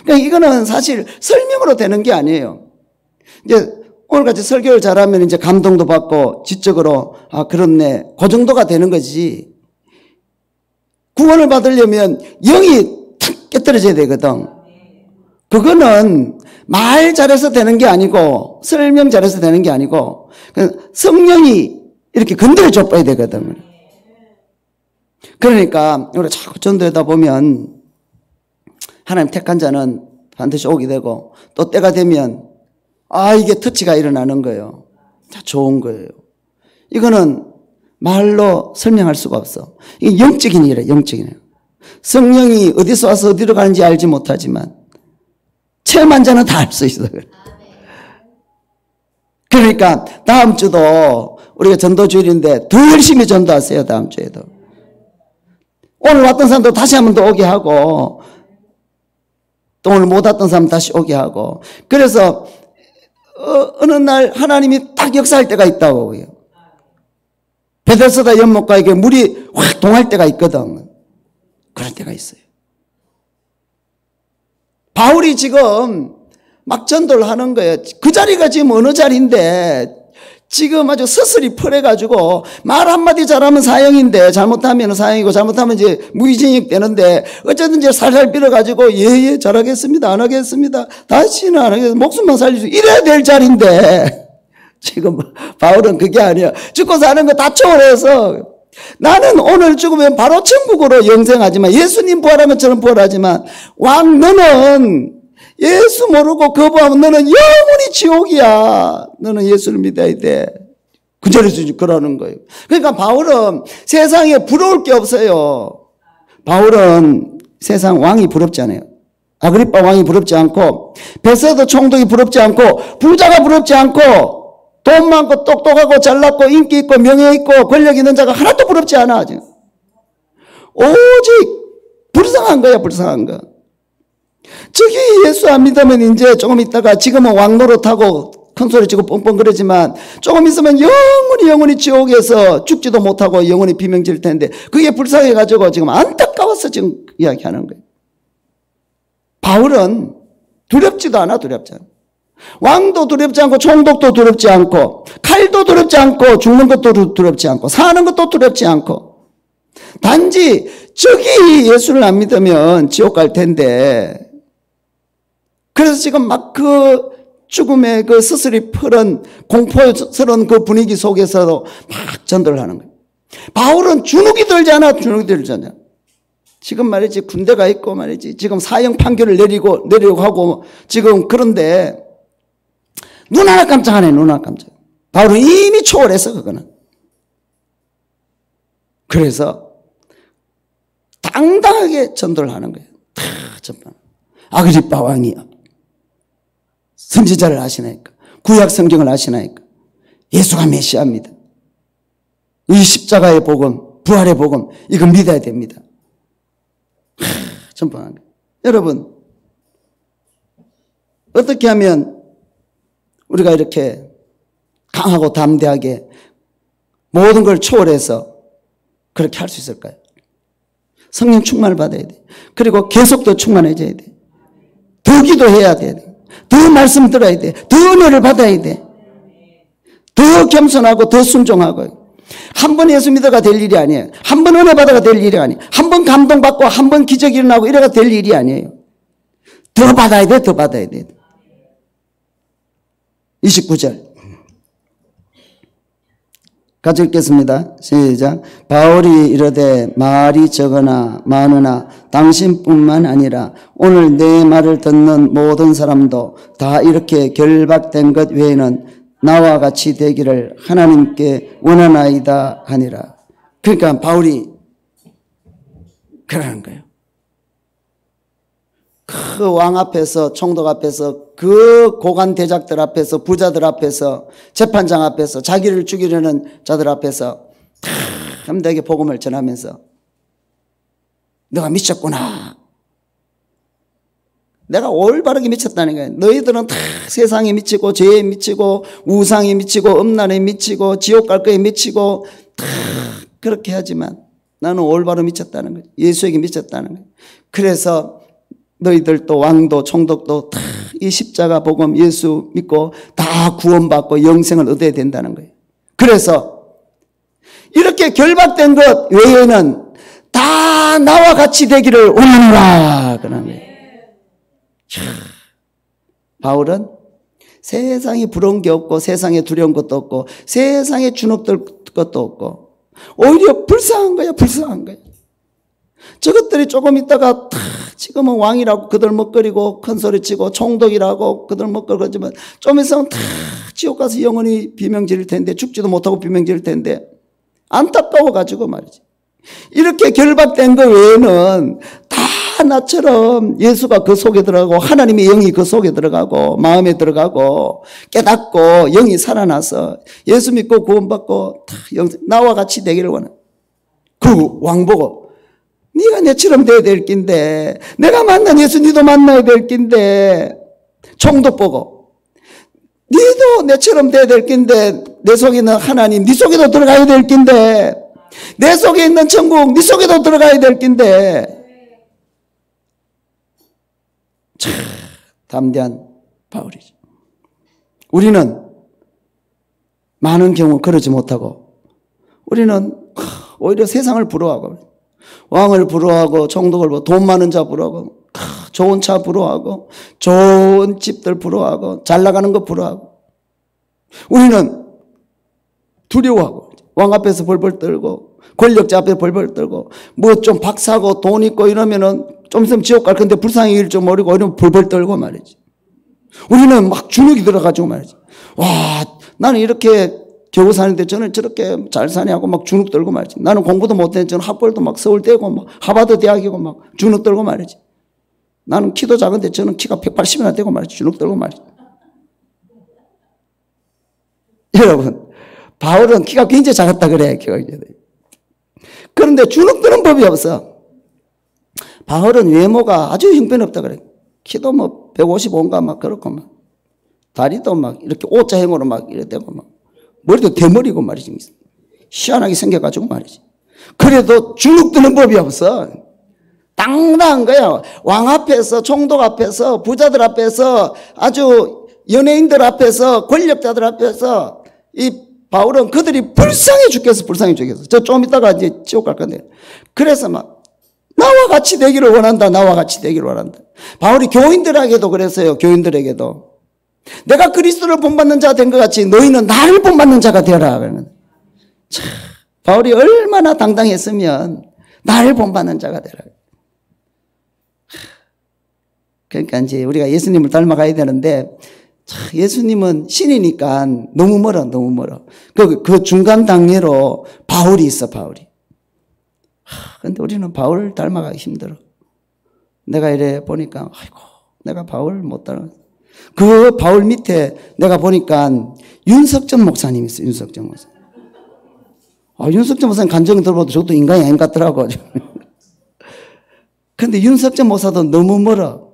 그러니까 이거는 사실 설명으로 되는 게 아니에요. 이제 오늘같이 설교를 잘하면 이제 감동도 받고 지적으로 그렇네. 그 정도가 되는 거지. 구원을 받으려면 영이 탁 깨떨어져야 되거든. 그거는 말 잘해서 되는 게 아니고 설명 잘해서 되는 게 아니고 성령이 이렇게 건드려 줘야 되거든. 그러니까 우리가 자꾸 전도하다 보면 하나님 택한 자는 반드시 오게 되고 또 때가 되면 이게 터치가 일어나는 거예요. 자, 좋은 거예요. 이거는 말로 설명할 수가 없어. 이게 영적인 일이에요. 영적인 일. 성령이 어디서 와서 어디로 가는지 알지 못하지만 체험한 자는 다 알 수 있어요. 그러니까 다음 주도 우리가 전도주일인데 더 열심히 전도하세요. 다음 주에도. 오늘 왔던 사람도 다시 한 번 더 오게 하고, 또 오늘 못 왔던 사람 다시 오게 하고. 그래서 어느 날 하나님이 딱 역사할 때가 있다고 해요. 베데스다 연못가에 물이 확 동할 때가 있거든. 그럴 때가 있어요. 바울이 지금 막 전도를 하는 거예요. 그 자리가 지금 어느 자리인데 지금 아주 스스리 펄해가지고 말 한마디 잘하면 사형인데 잘못하면 사형이고 잘못하면 이제 무기징역 되는데 어쨌든 이제 살살 빌어가지고 예 잘하겠습니다 안 하겠습니다 다시는 안 하겠습니다 목숨만 살리수 이래야 될 자리인데 지금 바울은 그게 아니야. 죽고 사는 거 다 초월해서 나는 오늘 죽으면 바로 천국으로 영생하지만 예수님 부활하면 저는 부활하지만 왕 너는 예수 모르고 거부하면 너는 영원히 지옥이야. 너는 예수를 믿어야 돼. 그 자리에서 그러는 거예요. 그러니까 바울은 세상에 부러울 게 없어요. 바울은 세상 왕이 부럽지 않아요. 아그리빠 왕이 부럽지 않고 베세도 총독이 부럽지 않고 부자가 부럽지 않고 돈 많고 똑똑하고 잘났고 인기 있고 명예 있고 권력 있는 자가 하나도 부럽지 않아. 지금. 오직 불쌍한 거야. 불쌍한 거. 저기 예수 안 믿으면 이제 조금 있다가 지금은 왕 노릇하고 큰소리 치고 뻥뻥거리지만 조금 있으면 영원히 지옥에서 죽지도 못하고 영원히 비명질 텐데 그게 불쌍해가지고 지금 안타까워서 지금 이야기하는 거예요. 바울은 두렵지도 않아. 두렵지 않아. 왕도 두렵지 않고 총독도 두렵지 않고 칼도 두렵지 않고 죽는 것도 두렵지 않고 사는 것도 두렵지 않고 단지 저기 예수를 안 믿으면 지옥 갈 텐데 그래서 지금 막 그 죽음의 그 스스리 푸른 공포스러운 그 분위기 속에서도 막 전도를 하는 거예요. 바울은 주눅이 들지 않아. 주눅이 들지 않아. 지금 말이지 군대가 있고 말이지 지금 사형 판결을 내리려고 하고 지금 그런데 눈 하나 깜짝 안 해. 눈 하나 깜짝. 바울은 이미 초월했어 그거는. 그래서 당당하게 전도를 하는 거예요. 다 전반. 아그리빠 왕이요. 선지자를 아시나이까? 구약 성경을 아시나이까? 예수가 메시아입니다. 이 십자가의 복음, 부활의 복음 이거 믿어야 됩니다. 전반한 거예요. 여러분 어떻게 하면 우리가 이렇게 강하고 담대하게 모든 걸 초월해서 그렇게 할 수 있을까요? 성령 충만을 받아야 돼. 그리고 계속 더 충만해져야 돼. 더 기도해야 돼. 더 말씀 들어야 돼. 더 은혜를 받아야 돼. 더 겸손하고 더 순종하고. 한 번 예수 믿어가 될 일이 아니에요. 한 번 은혜 받아가 될 일이 아니에요. 한 번 감동받고 한 번 기적이 일어나고 이래가 될 일이 아니에요. 더 받아야 돼. 더 받아야 돼. 29절 같이 읽겠습니다. 시작. 바울이 이르되 말이 적으나 많으나 당신뿐만 아니라 오늘 내 말을 듣는 모든 사람도 다 이렇게 결박된 것 외에는 나와 같이 되기를 하나님께 원하나이다 하니라. 그러니까 바울이 그러는 거예요. 그 왕 앞에서 총독 앞에서 그 고관 대작들 앞에서 부자들 앞에서 재판장 앞에서 자기를 죽이려는 자들 앞에서 담대하게 복음을 전하면서 너가 미쳤구나. 내가 올바르게 미쳤다는 거예요. 너희들은 다 세상에 미치고 죄에 미치고 우상에 미치고 음란에 미치고 지옥 갈 거에 미치고 다 그렇게 하지만 나는 올바로 미쳤다는 거예요. 예수에게 미쳤다는 거예요. 그래서 너희들도 왕도 총독도 다 이 십자가 복음 예수 믿고 다 구원받고 영생을 얻어야 된다는 거예요. 그래서 이렇게 결박된 것 외에는 다 나와 같이 되기를 원하노라 그러는 거예요. 바울은 세상에 부러운 게 없고 세상에 두려운 것도 없고 세상에 주눅들 것도 없고 오히려 불쌍한 거야. 불쌍한 거야. 저것들이 조금 있다가 다 지금은 왕이라고 그들먹거리고 큰소리치고 총독이라고 그들먹거리지만 좀 있으면 다 지옥 가서 영원히 비명 지를 텐데 죽지도 못하고 비명 지를 텐데 안타까워가지고 말이지. 이렇게 결박된 거 외에는 다 나처럼 예수가 그 속에 들어가고 하나님의 영이 그 속에 들어가고 마음에 들어가고 깨닫고 영이 살아나서 예수 믿고 구원받고 다 나와 같이 되기를 원해. 그 왕 보고 네가 내처럼 돼야 될 낀데 내가 만난 예수 니도 만나야 될 낀데 총독 보고 니도 내처럼 돼야 될 낀데 내 속에 있는 하나님 네 속에도 들어가야 될 낀데 내 속에 있는 천국 네 속에도 들어가야 될 낀데 참 담대한 바울이죠. 우리는 많은 경우 그러지 못하고 우리는 오히려 세상을 부러워하고 왕을 부러워하고 총독을 부러워하고 돈 많은 자 부러워하고 좋은 차 부러워하고 좋은 집들 부러워하고 잘 나가는 거 부러워하고 우리는 두려워하고 왕 앞에서 벌벌 떨고 권력자 앞에 벌벌 떨고 뭐 좀 박사고 돈 있고 이러면은 좀 있으면 지옥 갈 건데 불쌍히 일 좀 모르고 이러면 벌벌 떨고 말이지. 우리는 막 주눅이 들어가지고 말이지. 와, 나는 이렇게 겨우 사는데 저는 저렇게 잘 사냐고 막 주눅 떨고 말이지. 나는 공부도 못했는데 저는 학벌도 막 서울대고 막 하버드 대학이고 막 주눅 떨고 말이지. 나는 키도 작은데 저는 키가 180이나 되고 말이지. 주눅 떨고 말이지. 여러분, 바울은 키가 굉장히 작았다 그래요. 키가 굉장히. 그런데 주눅 드는 법이 없어. 바울은 외모가 아주 형편없다 그래. 키도 뭐 155인가 막 그렇고 막 다리도 막 이렇게 O자형으로 막 이래 되고 막 머리도 대머리고 말이지. 희한하게 생겨가지고 말이지. 그래도 주눅 드는 법이 없어. 당당한 거야. 왕 앞에서, 총독 앞에서, 부자들 앞에서, 아주 연예인들 앞에서, 권력자들 앞에서 이 바울은 그들이 불쌍해 죽겠어. 불쌍해 죽겠어. 저 좀 이따가 이제 지옥 갈 건데. 그래서 막 나와 같이 되기를 원한다. 나와 같이 되기를 원한다. 바울이 교인들에게도 그랬어요. 교인들에게도. 내가 그리스도를 본받는 자 된 것 같이 너희는 나를 본받는 자가 되어라. 참, 바울이 얼마나 당당했으면 나를 본받는 자가 되라. 그러니까 이제 우리가 예수님을 닮아가야 되는데 예수님은 신이니까 너무 멀어, 너무 멀어. 그 중간 단계로 바울이 있어, 바울이. 근데 우리는 바울 닮아가기 힘들어. 내가 이래 보니까, 아이고, 내가 바울 못 닮아. 그 바울 밑에 내가 보니까 윤석전 목사님 있어, 윤석전 목사님. 윤석전 목사님 간증 들어봐도 저것도 인간이 아닌 것 같더라고. 근데 윤석전 목사도 너무 멀어.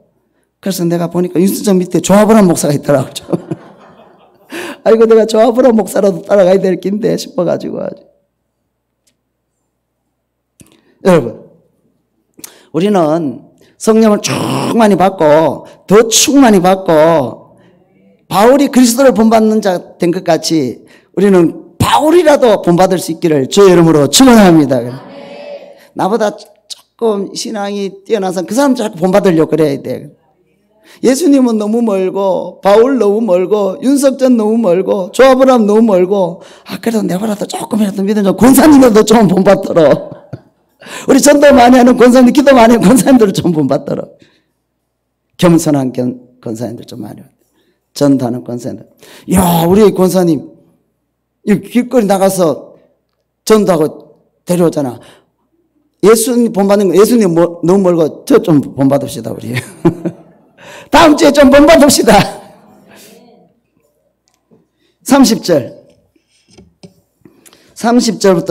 그래서 내가 보니까 윤석전 밑에 조아브람 목사가 있더라고. 아이고, 내가 조아브람 목사라도 따라가야 될 낀데 싶어가지고. 여러분, 우리는 성령을 충만히 받고 더 충만히 받고 바울이 그리스도를 본받는 자 된 것 같이 우리는 바울이라도 본받을 수 있기를 주의 이름으로 축원합니다. 나보다 조금 신앙이 뛰어나서 그 사람 자꾸 본받으려고 그래야 돼. 예수님은 너무 멀고 바울 너무 멀고 윤석전 너무 멀고 조아브람 너무 멀고 그래도 내보다도 조금이라도 믿으면 권사님들도 좀 본받도록 우리 전도 많이 하는 권사님, 기도 많이 하는 권사님들을 좀 본받도록 겸손한 권사님들 좀 많이 하는 전도하는 권사님들. 이야, 우리 권사님 이 길거리 나가서 전도하고 데려오잖아. 예수님 본받는 거, 예수님 너무 멀고 저 좀 본받읍시다 우리. 다음 주에 좀 본받읍시다. 30절. 30절부터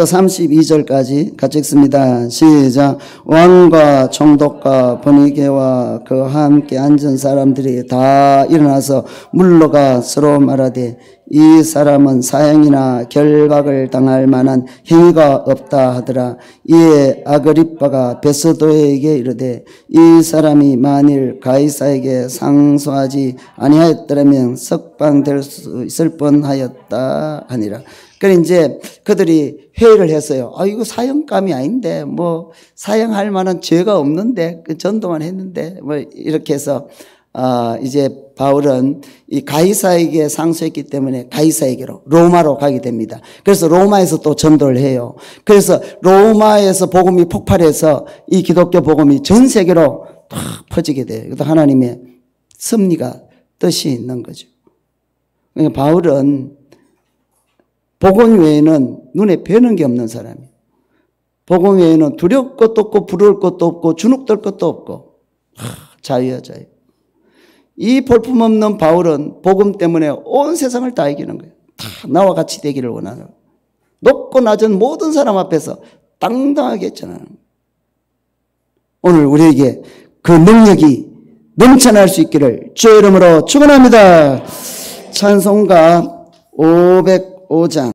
32절까지 같이 읽습니다. 시작. 왕과 총독과 번이게와 그와 함께 앉은 사람들이 다 일어나서 물러가 서로 말하되 이 사람은 사형이나 결박을 당할 만한 행위가 없다 하더라. 이에 아그리빠가 베스도에게 이르되 이 사람이 만일 가이사에게 상소하지 아니하였더라면 석방될 수 있을 뻔하였다 하니라. 그래 이제 그들이 회의를 했어요. 이거 사형감이 아닌데 뭐 사형할 만한 죄가 없는데 그 전도만 했는데 뭐 이렇게 해서 이제 바울은 이 가이사에게 상소했기 때문에 가이사에게로 로마로 가게 됩니다. 그래서 로마에서 또 전도를 해요. 그래서 로마에서 복음이 폭발해서 이 기독교 복음이 전 세계로 다 퍼지게 돼요. 그래서 하나님의 섭리가 뜻이 있는 거죠. 그러니까 바울은 복음 외에는 눈에 뵈는 게 없는 사람이에요. 복음 외에는 두려울 것도 없고 부러울 것도 없고 주눅들 것도 없고 자유야 자유. 이 볼품없는 바울은 복음 때문에 온 세상을 다 이기는 거예요. 다 나와 같이 되기를 원하는. 높고 낮은 모든 사람 앞에서 당당하게 했잖아요. 오늘 우리에게 그 능력이 넘쳐날 수 있기를 주의 이름으로 축원합니다. 찬송가 505장